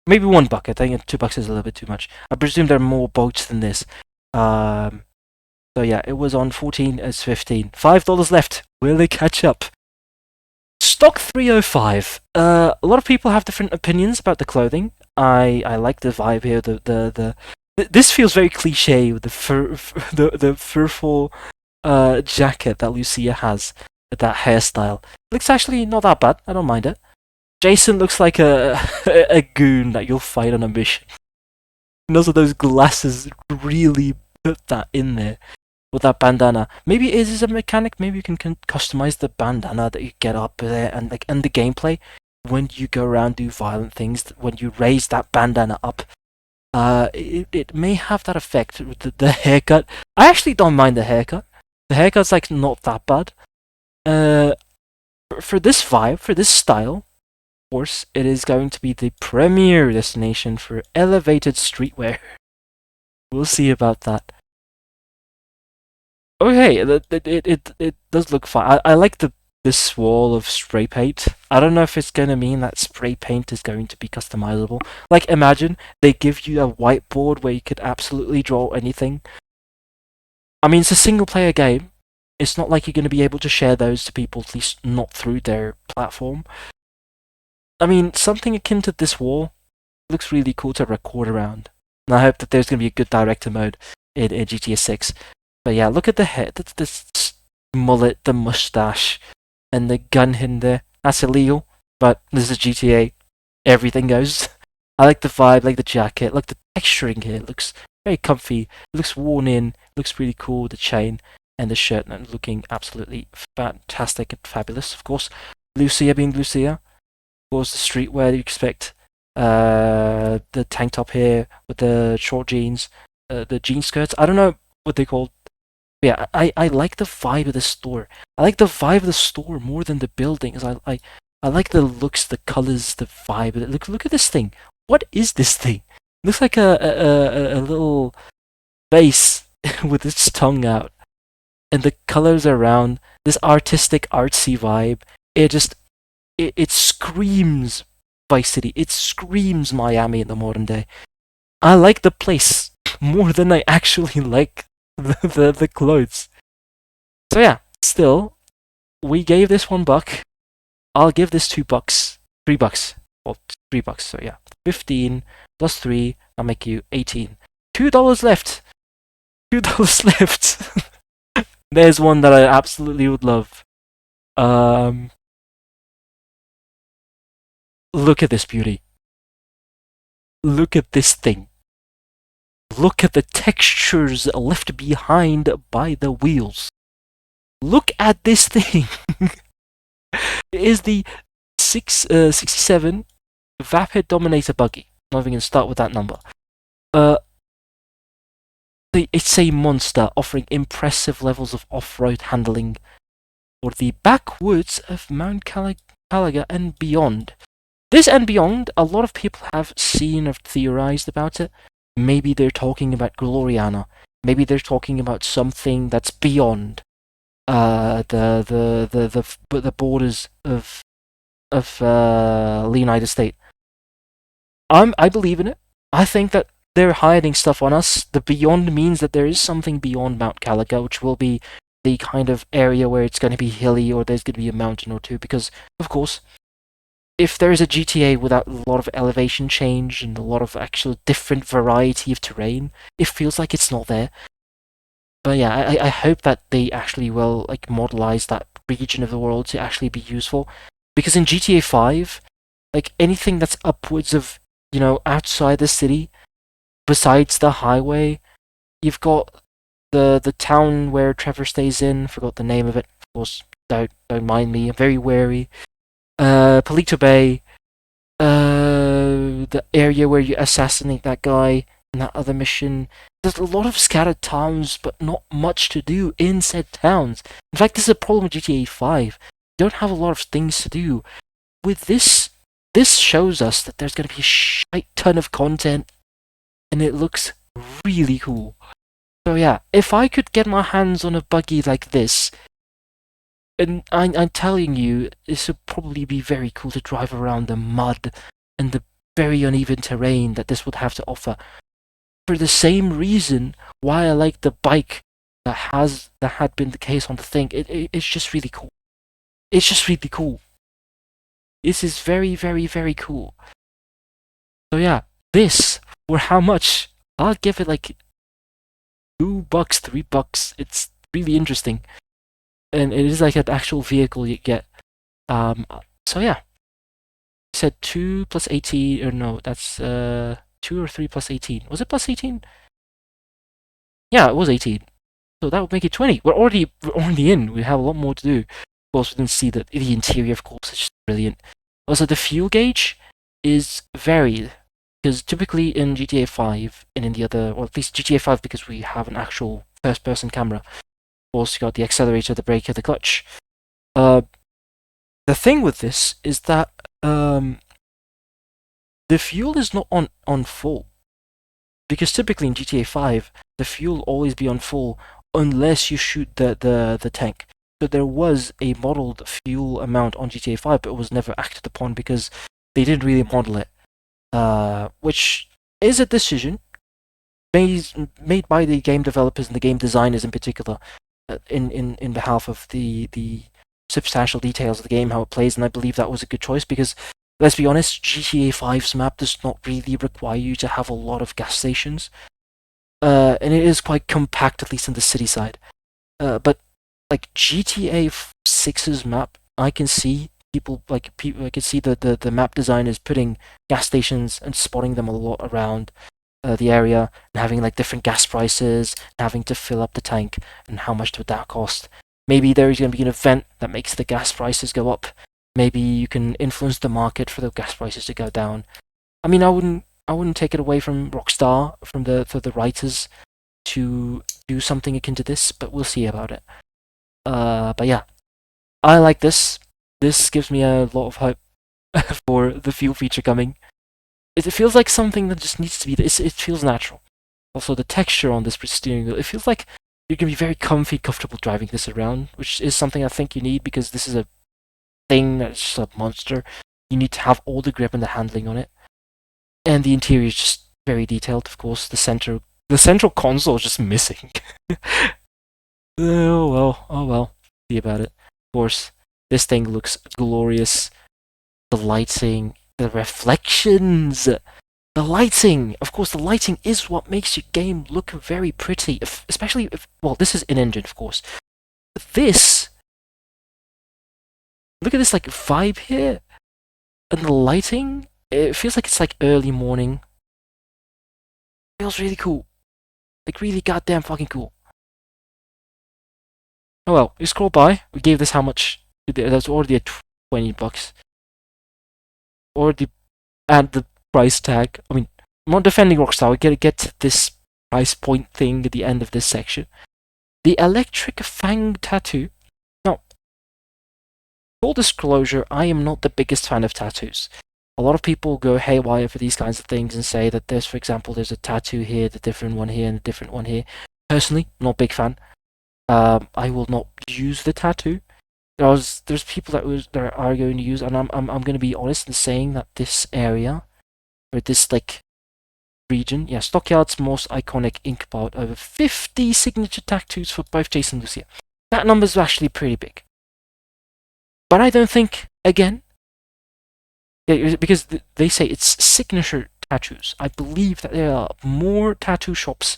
Maybe $1. I think $2 is a little bit too much. I presume there are more boats than this. So yeah, it was on 14, it's 15. $5 left. Will they catch up? Stock 305. A lot of people have different opinions about the clothing. I like the vibe here. This feels very cliche with the furful jacket that Lucia has. That hairstyle looks actually not that bad. I don't mind it. Jason looks like a goon that you'll fight on a mission. And also those glasses really put that in there with that bandana. Maybe it is a mechanic. Maybe you can customize the bandana that you get up there, and like in the gameplay when you go around do violent things. When you raise that bandana up, it may have that effect with the haircut. I actually don't mind the haircut. The haircut's like not that bad. For this vibe, for this style, of course, it is going to be the premier destination for elevated streetwear. We'll see about that. Okay, it does look fine. I like this wall of spray paint. I don't know if it's gonna mean that spray paint is going to be customizable. Like, imagine they give you a whiteboard where you could absolutely draw anything. I mean, it's a single player game. It's not like you're going to be able to share those to people, at least not through their platform. I mean, something akin to this wall looks really cool to record around. And I hope that there's going to be a good director mode in GTA 6. But yeah, look at the head, this mullet, the mustache. and the gun hidden there. That's illegal, but this is GTA. Everything goes. I like the vibe, like the jacket, like the texturing here. It looks very comfy. It looks worn in. It looks really cool. The chain and the shirt looking absolutely fantastic and fabulous. Of course, Lucia being Lucia. Of course, the streetwear that you expect. The tank top here with the short jeans, the jean skirts. I don't know what they call. Yeah, I like the vibe of the store. I like the vibe of the store more than the buildings. I like the looks, the colors, the vibe. Look at this thing. What is this thing? It looks like a little vase with its tongue out, and the colors around this artistic, artsy vibe. It screams Vice City. It screams Miami in the modern day. I like the place more than I actually like the clothes. So yeah, still, we gave this $1. I'll give this $2, $3. Well, $3. So yeah, 15 plus 3. I'll make you 18. $2 left. $2 left. There's one that I absolutely would love. Look at this beauty. Look at this thing. Look at the textures left behind by the wheels. Look at this thing. It is the 67 Vapid Dominator buggy. I'm not even going to start with that number. It's a monster offering impressive levels of off-road handling for the backwoods of Mount Caliga and beyond. This and beyond, a lot of people have seen or theorized about it. Maybe they're talking about Gloriana. Maybe they're talking about something that's beyond the borders of Leonida State. I believe in it. I think that they're hiding stuff on us. The beyond means that there is something beyond Mount Caliga, which will be the kind of area where it's going to be hilly or there's going to be a mountain or two. Because, of course, if there is a GTA without a lot of elevation change and a lot of actual different variety of terrain, it feels like it's not there. But yeah, I hope that they actually will like modelize that region of the world to actually be useful. Because in GTA 5, like anything that's upwards of, outside the city, besides the highway, you've got the town where Trevor stays in. Forgot the name of it. Of course, don't mind me. I'm very wary. Palito Bay, the area where you assassinate that guy in that other mission. There's a lot of scattered towns, but not much to do in said towns. In fact, this is a problem with GTA 5. You don't have a lot of things to do. With this shows us that there's going to be a shite ton of content, and it looks really cool. So yeah, if I could get my hands on a buggy like this, and I'm telling you, this would probably be very cool to drive around the mud and the very uneven terrain that this would have to offer. For the same reason why I like the bike that had been the case on the thing. It's just really cool. It's just really cool. This is very, very, very cool. So yeah, this, for how much? I'll give it like $2, $3. It's really interesting. And it is like an actual vehicle you get. So yeah. You said 2 plus 18, or no, that's 2 or 3 plus 18. Was it plus 18? Yeah, it was 18. So that would make it 20. We're already in. We have a lot more to do. Of course, we didn't see the interior, of course, it's just brilliant. Also, the fuel gauge is varied. Because typically in GTA 5 and in the other, or at least GTA 5 because we have an actual first-person camera, also got the accelerator, the brake, and the clutch. The thing with this is that the fuel is not on full. Because typically in GTA 5, the fuel will always be on full unless you shoot the tank. So there was a modeled fuel amount on GTA 5, but it was never acted upon because they didn't really model it. Which is a decision made by the game developers and the game designers in particular, in behalf of the substantial details of the game, how it plays, and I believe that was a good choice because, let's be honest, GTA 5's map does not really require you to have a lot of gas stations, and it is quite compact, at least in the city side. But like GTA 6's map, I can see people like people. I can see the map designers putting gas stations and spotting them a lot around the area and having like different gas prices, and having to fill up the tank, and how much would that cost. Maybe there is going to be an event that makes the gas prices go up. Maybe you can influence the market for the gas prices to go down. I mean, I wouldn't take it away from Rockstar, from the writers, to do something akin to this, but we'll see about it. But yeah, I like this. This gives me a lot of hope for the fuel feature coming. It feels like something that just needs to be. It feels natural. Also, the texture on this steering wheel, it feels like you're gonna be very comfortable driving this around, which is something I think you need because this is a thing that's just a monster. You need to have all the grip and the handling on it, and the interior is just very detailed. Of course, the central console is just missing. Oh well. See about it. Of course, this thing looks glorious. The lighting, the reflections, the lighting. Of course, the lighting is what makes your game look very pretty. Especially if, well, this is in-engine, of course. But this, look at this like vibe here, and the lighting. It feels like it's like early morning. It feels really cool, like really goddamn fucking cool. Oh well, we scroll by. We gave this how much? That's already at $20. Already add the price tag. I mean, I'm not defending Rockstar. We gotta get to this price point thing at the end of this section. The Electric Fang tattoo. Now, full disclosure, I am not the biggest fan of tattoos. A lot of people go haywire for these kinds of things and say that there's, for example, there's a tattoo here, the different one here, and a different one here. Personally, not a big fan. I will not use the tattoo. There's people that are going to use, and I'm going to be honest in saying that this area, or this like region, yeah, Stockyard's most iconic ink part, over 50 signature tattoos for both Jason and Lucia. That number's actually pretty big. But I don't think, again, because they say it's signature tattoos. I believe that there are more tattoo shops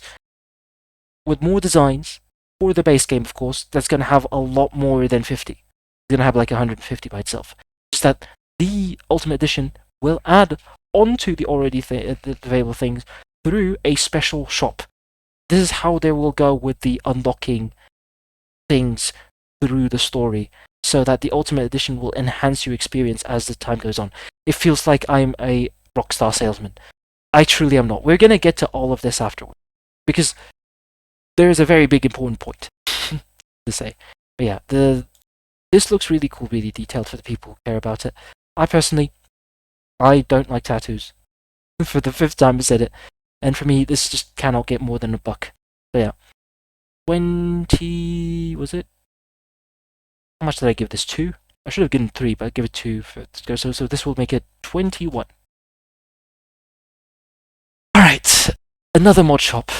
with more designs for the base game, of course, that's going to have a lot more than 50. It's going to have like 150 by itself. Just that the Ultimate Edition will add onto the already available things through a special shop. This is how they will go with the unlocking things through the story, so that the Ultimate Edition will enhance your experience as the time goes on. It feels like I'm a Rockstar salesman. I truly am not. We're going to get to all of this afterward, because there is a very big important point to say. But yeah, this looks really cool, really detailed for the people who care about it. I don't like tattoos. For the 5th time I said it. And for me, this just cannot get more than $1. So yeah. 20... was it? How much did I give this? 2? I should have given 3, but I give it 2 for so this will make it 21. Alright, another mod shop.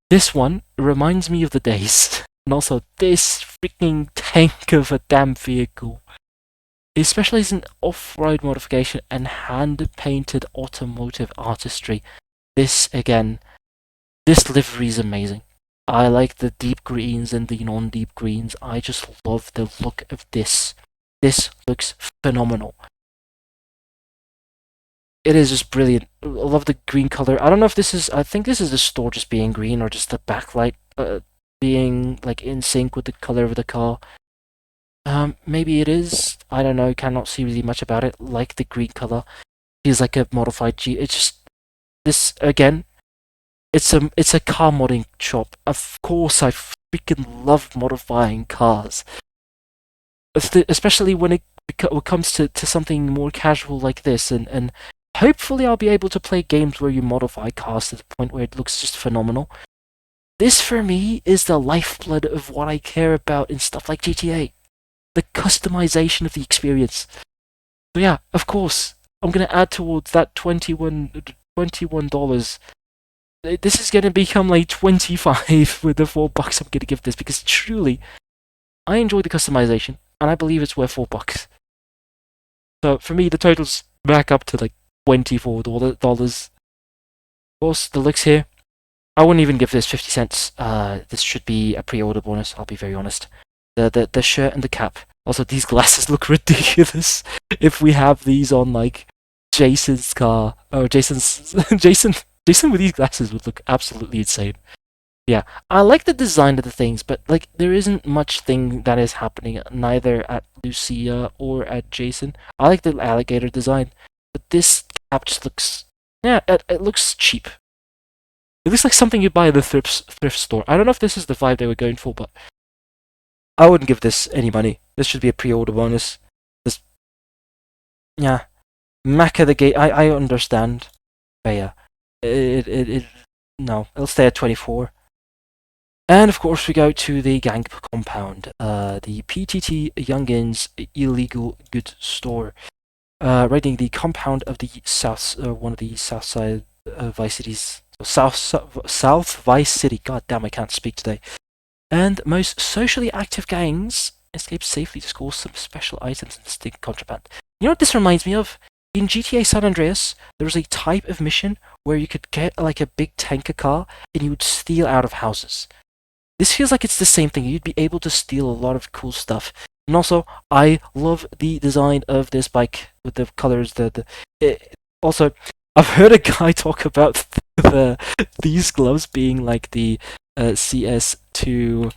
This one reminds me of the days. And also this freaking tank of a damn vehicle. It specializes in off-road modification and hand-painted automotive artistry. This, again, this livery is amazing. I like the deep greens and the non-deep greens. I just love the look of this. This looks phenomenal. It is just brilliant. I love the green color. I don't know if this is... I think this is the store just being green, or just the backlight being like in sync with the color of the car. Maybe it is. I don't know. Cannot see really much about it. Like the green color. Feels like a modified G. It's just... this, again, it's a car modding shop. Of course, I freaking love modifying cars. Especially when it comes to something more casual like this, and hopefully I'll be able to play games where you modify cars to the point where it looks just phenomenal. This, for me, is the lifeblood of what I care about in stuff like GTA. The customization of the experience. So yeah, of course, I'm going to add towards that $21. This is going to become like 25 with the $4 I'm going to give this, because truly, I enjoy the customization, and I believe it's worth $4. So for me, the total's back up to like $24. Of course, the looks here, I wouldn't even give this 50 cents. This should be a pre-order bonus, I'll be very honest. The shirt and the cap Also, these glasses look ridiculous. If we have these on like Jason's car, or Jason's Jason with these glasses would look absolutely insane. Yeah, I like the design of the things, but like there isn't much thing that is happening neither at Lucia or at Jason. I like the alligator design, but this cap just looks, yeah, it looks cheap. It looks like something you'd buy at the thrift store. I don't know if this is the vibe they were going for, but I wouldn't give this any money. This should be a pre-order bonus. This, yeah, Mac of the Gate. I understand, but yeah, it no, it'll stay at 24. And of course, we go to the gang compound, the PTT Youngins Illegal Goods Store, raiding the compound of the south, one of the south side Vice cities, South Vice City. God damn, I can't speak today. And most socially active gangs escape safely to score some special items and distinct contraband. You know what this reminds me of? In GTA San Andreas, there was a type of mission where you could get like a big tanker car and you would steal out of houses. This feels like it's the same thing. You'd be able to steal a lot of cool stuff. And also, I love the design of this bike with the colors. Also, I've heard a guy talk about these gloves being like the CS2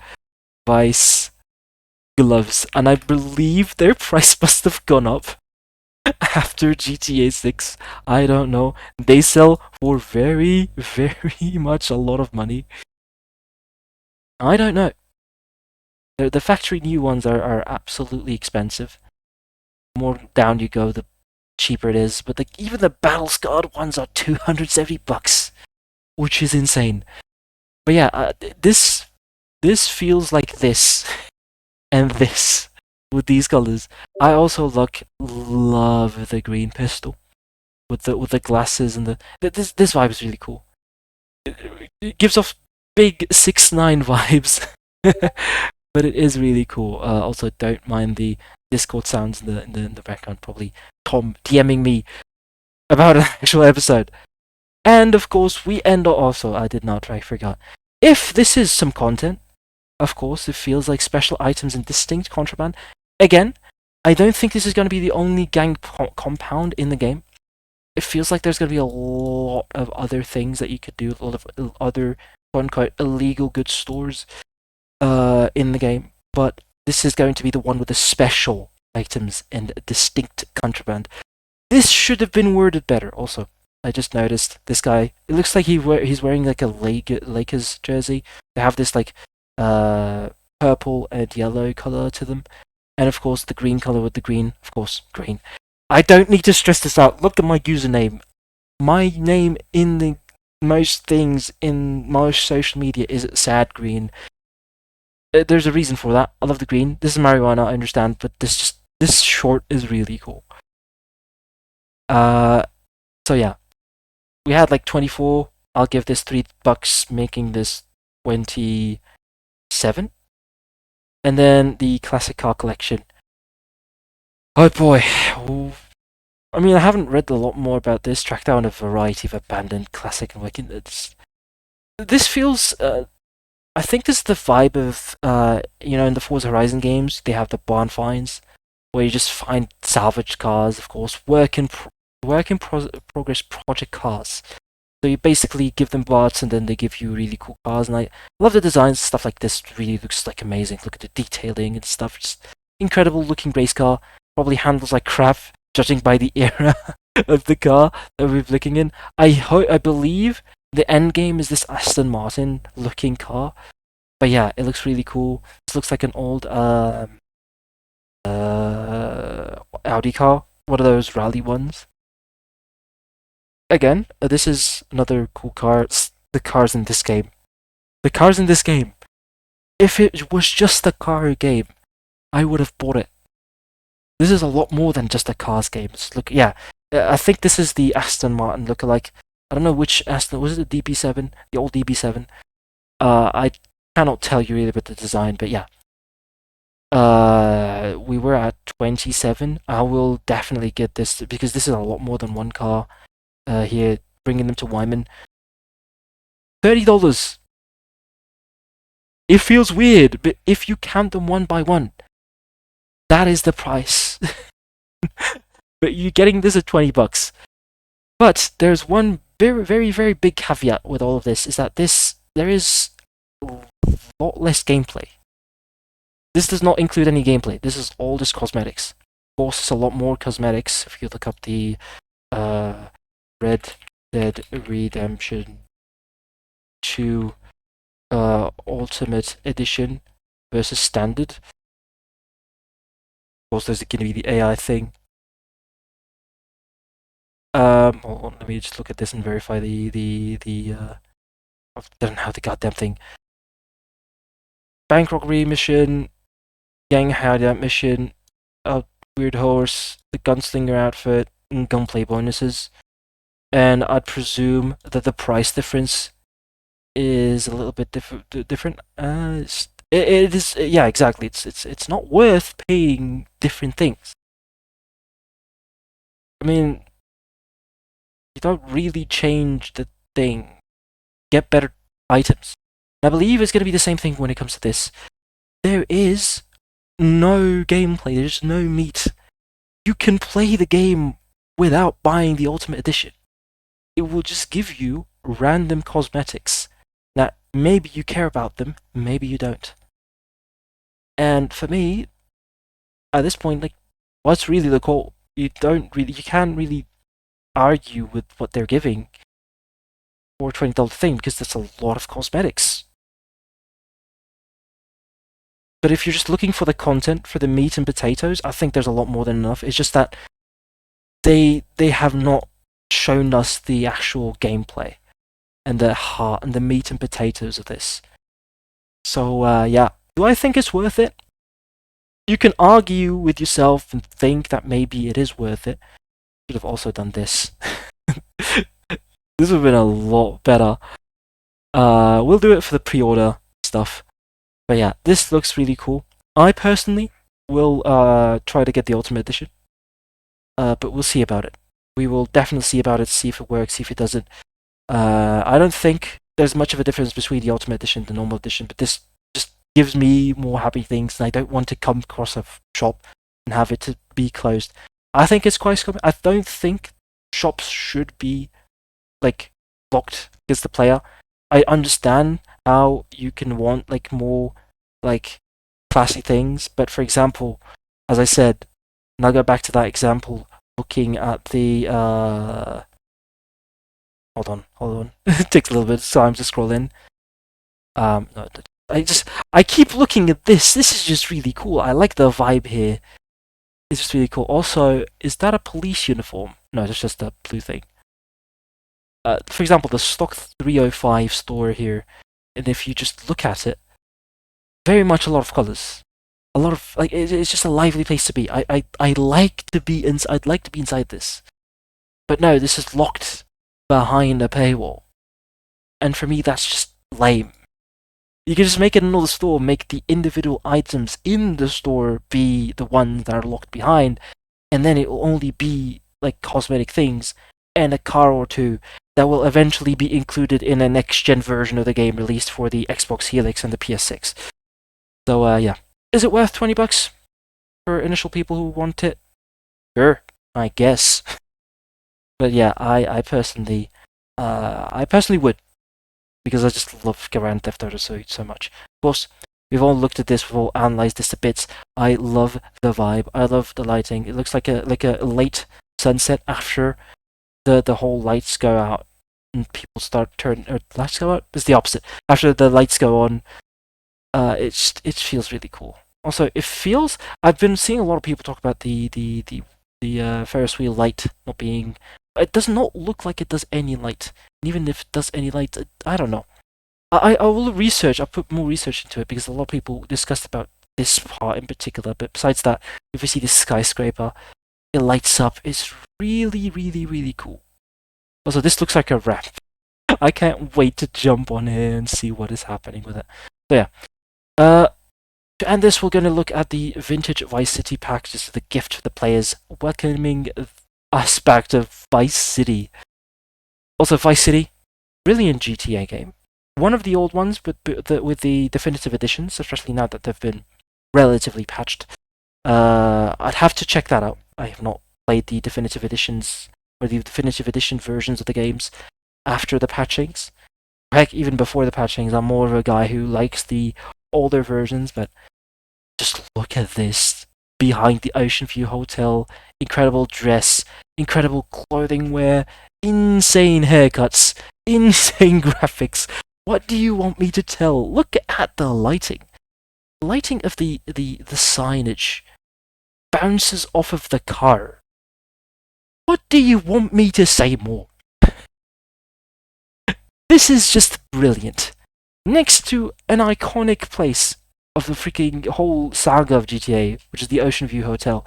Vice gloves, and I believe their price must have gone up after GTA 6. I don't know. They sell for very, very much a lot of money. I don't know. The factory new ones are absolutely expensive. The more down you go, the cheaper it is. But even the battle scarred ones are $270, which is insane. But yeah, this feels like this and this with these colors. I also love the green pistol with the glasses and this vibe is really cool. It gives off big 6ix9ine vibes. But it is really cool. Also, don't mind the Discord sounds in the background. Probably Tom DMing me about an actual episode. And of course, we end also. I forgot. If this is some content, of course, it feels like special items and distinct contraband. Again, I don't think this is going to be the only gang compound in the game. It feels like there's going to be a lot of other things that you could do. A lot of other quote-unquote illegal goods stores in the game, but this is going to be the one with the special items and distinct contraband. This should have been worded better. Also, I just noticed this guy. It looks like he's wearing like a Lakers jersey. They have this like purple and yellow color to them, and of course the green color with the green. Of course, green. I don't need to stress this out. Look at my username. My name in the most things in most social media is sad green. There's a reason for that. I love the green. This is marijuana, I understand, but this short is really cool. So yeah, we had like 24. I'll give this $3, making this 27. And then the classic car collection. Oh boy. I mean, I haven't read a lot more about this. Track down a variety of abandoned classic and wicked. This feels. I think this is the vibe of, in the Forza Horizon games, they have the barn finds, where you just find salvaged cars, of course, work in progress project cars. So you basically give them parts and then they give you really cool cars, and I love the designs. Stuff like this really looks like amazing. Look at the detailing and stuff. Just incredible looking race car. Probably handles like crap, judging by the era of the car that we're looking in. I believe the end game is this Aston Martin looking car. But yeah, it looks really cool. This looks like an old Audi car, one of those rally ones. Again, this is another cool car. It's the cars in this game. The cars in this game. If it was just a car game, I would have bought it. This is a lot more than just a cars game. Look, yeah, I think this is the Aston Martin lookalike. I don't know which Aston. Was it the DB7? The old DB7? I cannot tell you really about the design, but yeah. We were at 27. I will definitely get this because this is a lot more than one car. Here, bringing them to Wyman. $30. It feels weird, but if you count them one by one, That is the price. But you're getting this at $20. But there's one very, very, very big caveat with all of this, is that there is a lot less gameplay. This does not include any gameplay. This is all just cosmetics. Of course, it's a lot more cosmetics if you look up the Red Dead Redemption 2 Ultimate Edition versus Standard. Of course, there's going to be the AI thing. Hold on, let me just look at this and verify I don't know the goddamn thing. Bank robbery mission, gang hideout mission, a weird horse, the gunslinger outfit, and gunplay bonuses. And I'd presume that the price difference is a little bit different. It is, yeah, exactly. It's not worth paying different things. I mean, you don't really change the thing. Get better items. I believe it's going to be the same thing when it comes to this. There is no gameplay. There's no meat. You can play the game without buying the Ultimate Edition. It will just give you random cosmetics that maybe you care about them, maybe you don't. And for me, at this point, like, what's really the goal? You can't really argue with what they're giving for a $20 thing, because that's a lot of cosmetics. But if you're just looking for the content, for the meat and potatoes, I think there's a lot more than enough. It's just that they have not shown us the actual gameplay and the heart and the meat and potatoes of this. So yeah, do I think it's worth it? You can argue with yourself and think that maybe it is worth it. Should have also done this. This would have been a lot better. We'll do it for the pre-order stuff. But yeah, this looks really cool. I personally will try to get the Ultimate Edition. But we'll see about it. We will definitely see about it, see if it works, see if it doesn't. I don't think there's much of a difference between the Ultimate Edition and the normal edition, but this just gives me more happy things, and I don't want to come across a shop and have it to be closed. I think it's quite scummy. I don't think shops should be, like, blocked against the player. I understand how you can want, like, more, like, classy things, but for example, as I said, and I'll go back to that example, looking at the, hold on, it takes a little bit of time to scroll in. No, I keep looking at this is just really cool. I like the vibe here. It's just really cool. Also, is that a police uniform? No, it's just a blue thing. For example, the stock 305 store here, and if you just look at it, very much a lot of colors. A lot of, like, it's just a lively place to be. I'd like to be inside this. But no, this is locked behind a paywall. And for me, that's just lame. You can just make it another store, make the individual items in the store be the ones that are locked behind, and then it will only be, like, cosmetic things and a car or two that will eventually be included in a next-gen version of the game released for the Xbox Helix and the PS6. So, yeah. Is it worth $20 for initial people who want it? Sure, I guess. But yeah, I personally would, because I just love Grand Theft Auto so much. Of course, we've all looked at this, we've all analyzed this a bit. I love the vibe, I love the lighting. It looks like a late sunset after the whole lights go out and people start turning. Or lights go out? It's the opposite. After the lights go on, it feels really cool. Also, it feels. I've been seeing a lot of people talk about the Ferris wheel light not being. It does not look like it does any light. And even if it does any light, I don't know. I will research. I'll put more research into it because a lot of people discussed about this part in particular. But besides that, if you see this skyscraper, it lights up. It's really, really, really cool. Also, this looks like a wrap. I can't wait to jump on here and see what is happening with it. So yeah. To end this, we're going to look at the Vintage Vice City pack, just the gift for the players, welcoming aspect of Vice City. Also, Vice City, brilliant GTA game. One of the old ones, but with the definitive editions, especially now that they've been relatively patched. I'd have to check that out. I have not played the definitive editions or the definitive edition versions of the games after the patchings. Heck, even before the patchings, I'm more of a guy who likes the older versions, but just look at this. Behind the Ocean View Hotel, incredible dress, incredible clothing wear, insane haircuts, insane graphics. What do you want me to tell? Look at the lighting. The lighting of the signage bounces off of the car. What do you want me to say more? This is just brilliant. Next to an iconic place of the freaking whole saga of GTA, which is the Ocean View Hotel.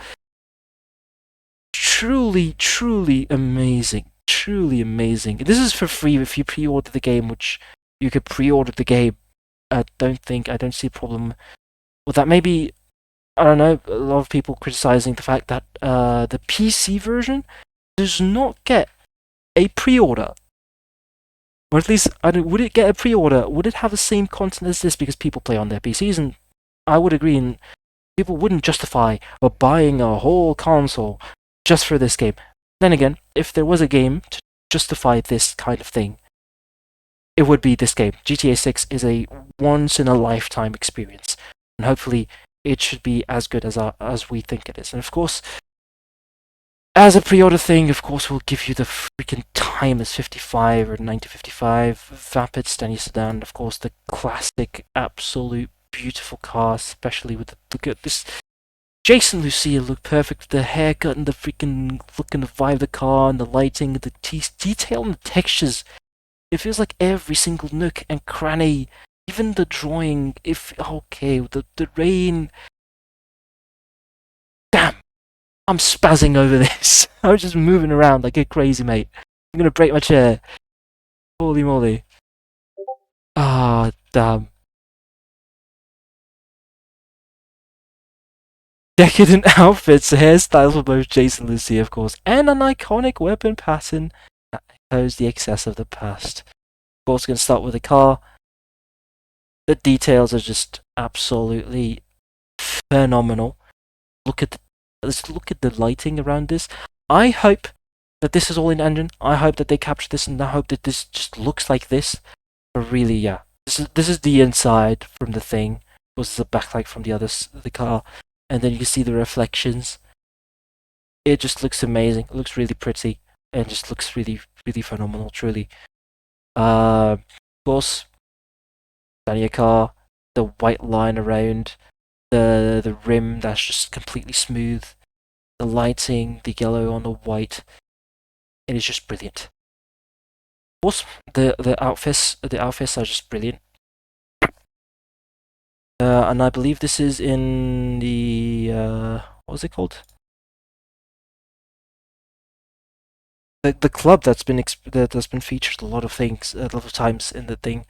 Truly, truly amazing. Truly amazing. This is for free if you pre-order the game, which you could pre-order the game. I don't see a problem with that. Maybe, I don't know, a lot of people criticizing the fact that the PC version does not get a pre-order. Or at least, would it get a pre-order? Would it have the same content as this because people play on their PCs? And I would agree, and people wouldn't justify buying a whole console just for this game. Then again, if there was a game to justify this kind of thing, it would be this game. GTA 6 is a once-in-a-lifetime experience, and hopefully it should be as good as we think it is. And of course, as a pre-order thing, of course, we'll give you the freaking timeless 55 or 1955 Vapid Steny sedan. Of course, the classic, absolute beautiful car, especially with the look at this. Jason Lucia looked perfect with the haircut and the freaking look and the vibe of the car and the lighting, the detail and the textures. It feels like every single nook and cranny, even the drawing. The rain. Damn. I'm spazzing over this. I'm just moving around like a crazy mate. I'm gonna break my chair. Holy moly. Ah, damn. Decadent outfits, hairstyles for both Jason and Lucia, of course, and an iconic weapon pattern that echoes the excess of the past. Of course, we're gonna start with the car. The details are just absolutely phenomenal. Let's look at the lighting around this. I hope that this is all in engine. I hope that they capture this, and I hope that this just looks like this. But really, yeah, this is the inside from the thing. This is a backlight from the car, and then you can see the reflections. It just looks amazing. It looks really pretty, and just looks really, really phenomenal. Truly. Of course, Daniel car, the white line around the rim that's just completely smooth, the lighting, the yellow on the white, it is just brilliant. Of course, the outfits are just brilliant. And I believe this is in the what was it called? The club that's been featured a lot of things, a lot of times in the thing.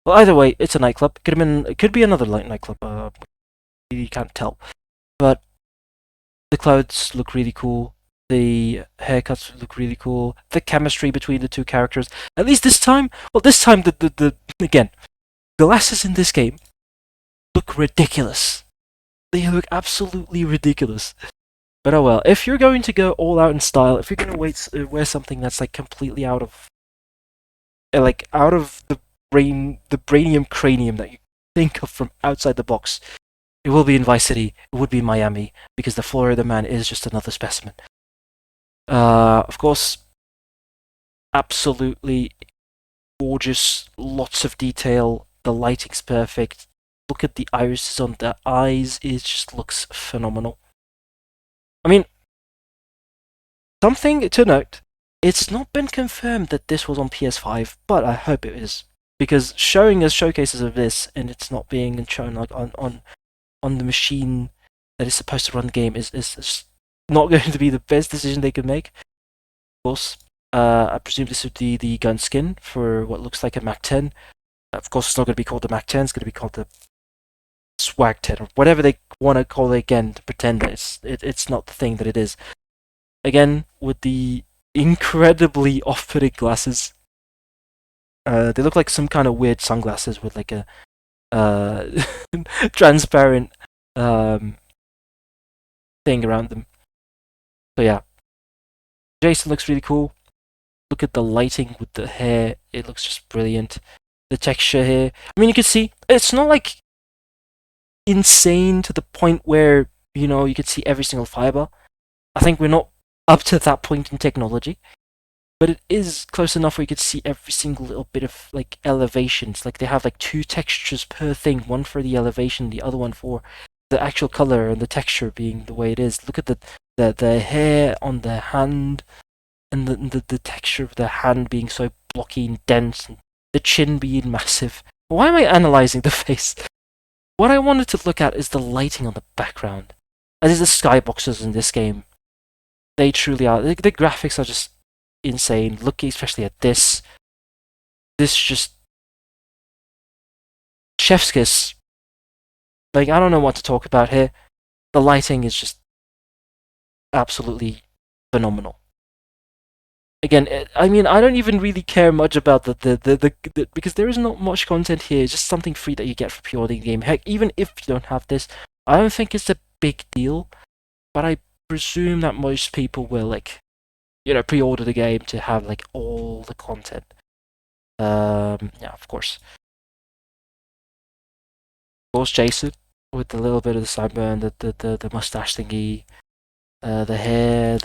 Well, either way, it's a nightclub. It could be another nightclub. You can't tell, but the clothes look really cool. The haircuts look really cool. The chemistry between the two characters. At least this time. Well, this time the again, glasses in this game look ridiculous. They look absolutely ridiculous. But oh well. If you're going to go all out in style, if you're going to wear something that's like completely out of the brainium cranium that you think of from outside the box, it will be in Vice City. It would be in Miami, because the Florida man is just another specimen. Of course, absolutely gorgeous, lots of detail. The lighting's perfect. Look at the irises on the eyes. It just looks phenomenal. I mean, something to note. It's not been confirmed that this was on PS5, but I hope it is, because showing us showcases of this and it's not being shown like on the machine that is supposed to run the game is not going to be the best decision they could make. Of course, I presume this would be the gun skin for what looks like a Mac 10. Of course, it's not going to be called the Mac 10. It's going to be called the Swag 10 or whatever they want to call it again to pretend that it's not the thing that it is. Again, with the incredibly off-putting glasses. They look like some kind of weird sunglasses with like a transparent thing around them. So yeah, Jason looks really cool. Look at the lighting with the hair; it looks just brilliant. The texture here. I mean, you can see it's not like insane to the point where you could see every single fiber. I think we're not up to that point in technology, but it is close enough where you could see every single little bit of like elevations. Like they have like 2 textures per thing, one for the elevation, the other one for the actual color and the texture being the way it is. Look at the hair on the hand and the texture of the hand being so blocky and dense, and the chin being massive. Why am I analyzing the face? What I wanted to look at is the lighting on the background. As is the skyboxes in this game. They truly are. The graphics are just insane. Looking especially at this. This just chef's kiss. Like, I don't know what to talk about here. The lighting is just absolutely phenomenal. Again, I mean, I don't even really care much about the because there is not much content here. It's just something free that you get for pre-ordering the game. Heck, even if you don't have this, I don't think it's a big deal. But I presume that most people will pre-order the game to have like all the content. Yeah, of course. Of course, Jason with a little bit of the sideburn, the mustache thingy, the hair.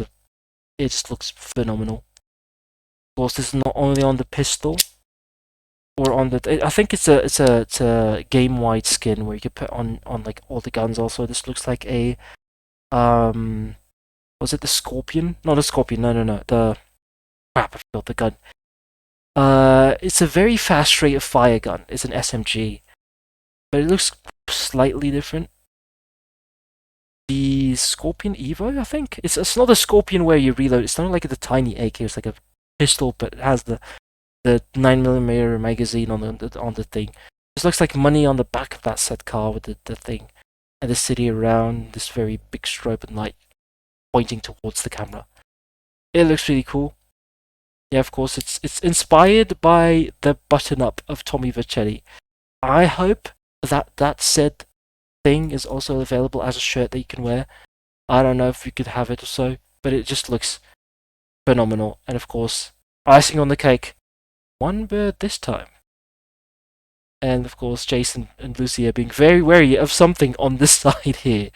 It just looks phenomenal. Of course, this is not only on the pistol or on the. I think it's a game-wide skin where you can put on like all the guns. Also, this looks like a Was it the Scorpion? Not the Scorpion. No. The crap. I forgot the gun. It's a very fast rate of fire gun. It's an SMG, but it looks slightly different. The Scorpion Evo, I think. It's not a Scorpion where you reload. It's not like the tiny AK. It's like a pistol, but it has the 9mm magazine on the thing. This looks like money on the back of that set car with the thing, and the city around this very big strobe and light pointing towards the camera. It looks really cool. Yeah, of course, it's inspired by the button-up of Tommy Vercetti. I hope that said thing is also available as a shirt that you can wear. I don't know if you could have it or so, but it just looks phenomenal. And of course, icing on the cake, one bird this time. And of course, Jason and Lucy are being very wary of something on this side here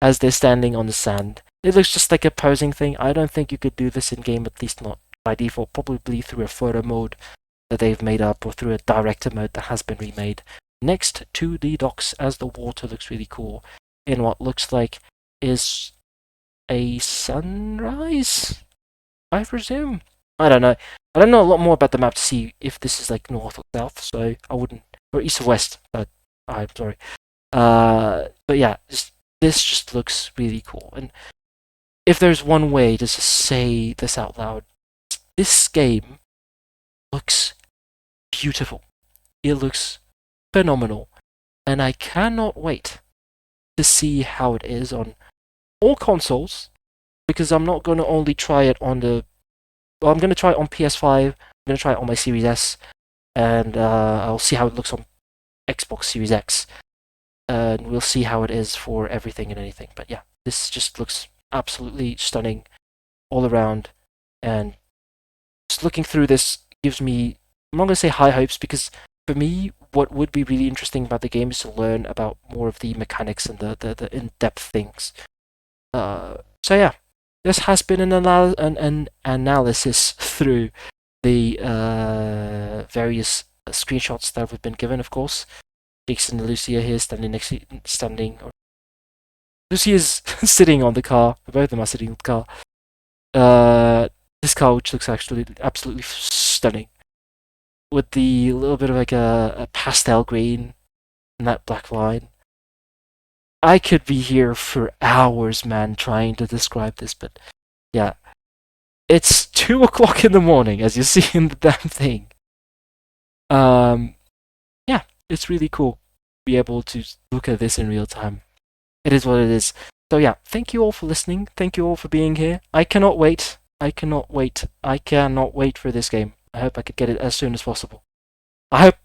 as they're standing on the sand. It looks just like a posing thing. I don't think you could do this in game, at least not by default, probably through a photo mode that they've made up or through a director mode that has been remade. Next to the docks, as the water looks really cool in what looks like is a sunrise, I presume. I don't know. I don't know a lot more about the map to see if this is like north or south, so I wouldn't, or east or west. But I'm sorry. But yeah, this just looks really cool. And if there's one way to just say this out loud, this game looks beautiful. It looks phenomenal, and I cannot wait to see how it is on all consoles, because I'm not going to only try it on I'm going to try it on PS5, I'm going to try it on my Series S, and I'll see how it looks on Xbox Series X, and we'll see how it is for everything and anything. But yeah, this just looks absolutely stunning all around, and just looking through this gives me, I'm not going to say high hopes, because for me, what would be really interesting about the game is to learn about more of the mechanics and the in-depth things. So yeah, this has been an analysis through the various screenshots that we've been given, of course. Jason and Lucy are here Lucy is sitting on the car. Both of them are sitting on the car. This car, which looks actually absolutely stunning, with the little bit of like a pastel green and that black line. I could be here for hours, man, trying to describe this, but yeah. It's 2 o'clock in the morning, as you see in the damn thing. Yeah, it's really cool to be able to look at this in real time. It is what it is. So yeah, thank you all for listening. Thank you all for being here. I cannot wait. I cannot wait for this game. I hope I could get it as soon as possible. I hope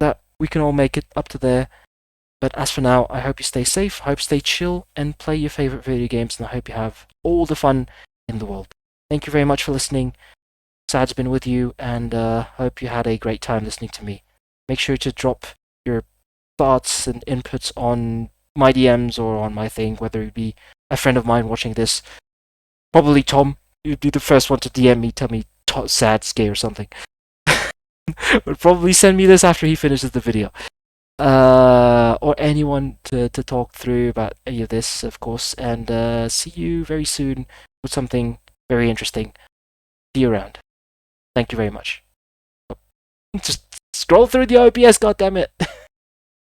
that we can all make it up to there But as for now, I hope you stay safe, I hope you stay chill, and play your favorite video games, and I hope you have all the fun in the world. Thank you very much for listening. Sad's been with you, and hope you had a great time listening to me. Make sure to drop your thoughts and inputs on my DMs or on my thing, whether it be a friend of mine watching this. Probably Tom. You'd be the first one to DM me, tell me Sad's gay or something. But probably send me this after he finishes the video. Or anyone to talk through about any of this, of course. And see you very soon with something very interesting. See you around. Thank you very much. Just scroll through the OBS, goddammit!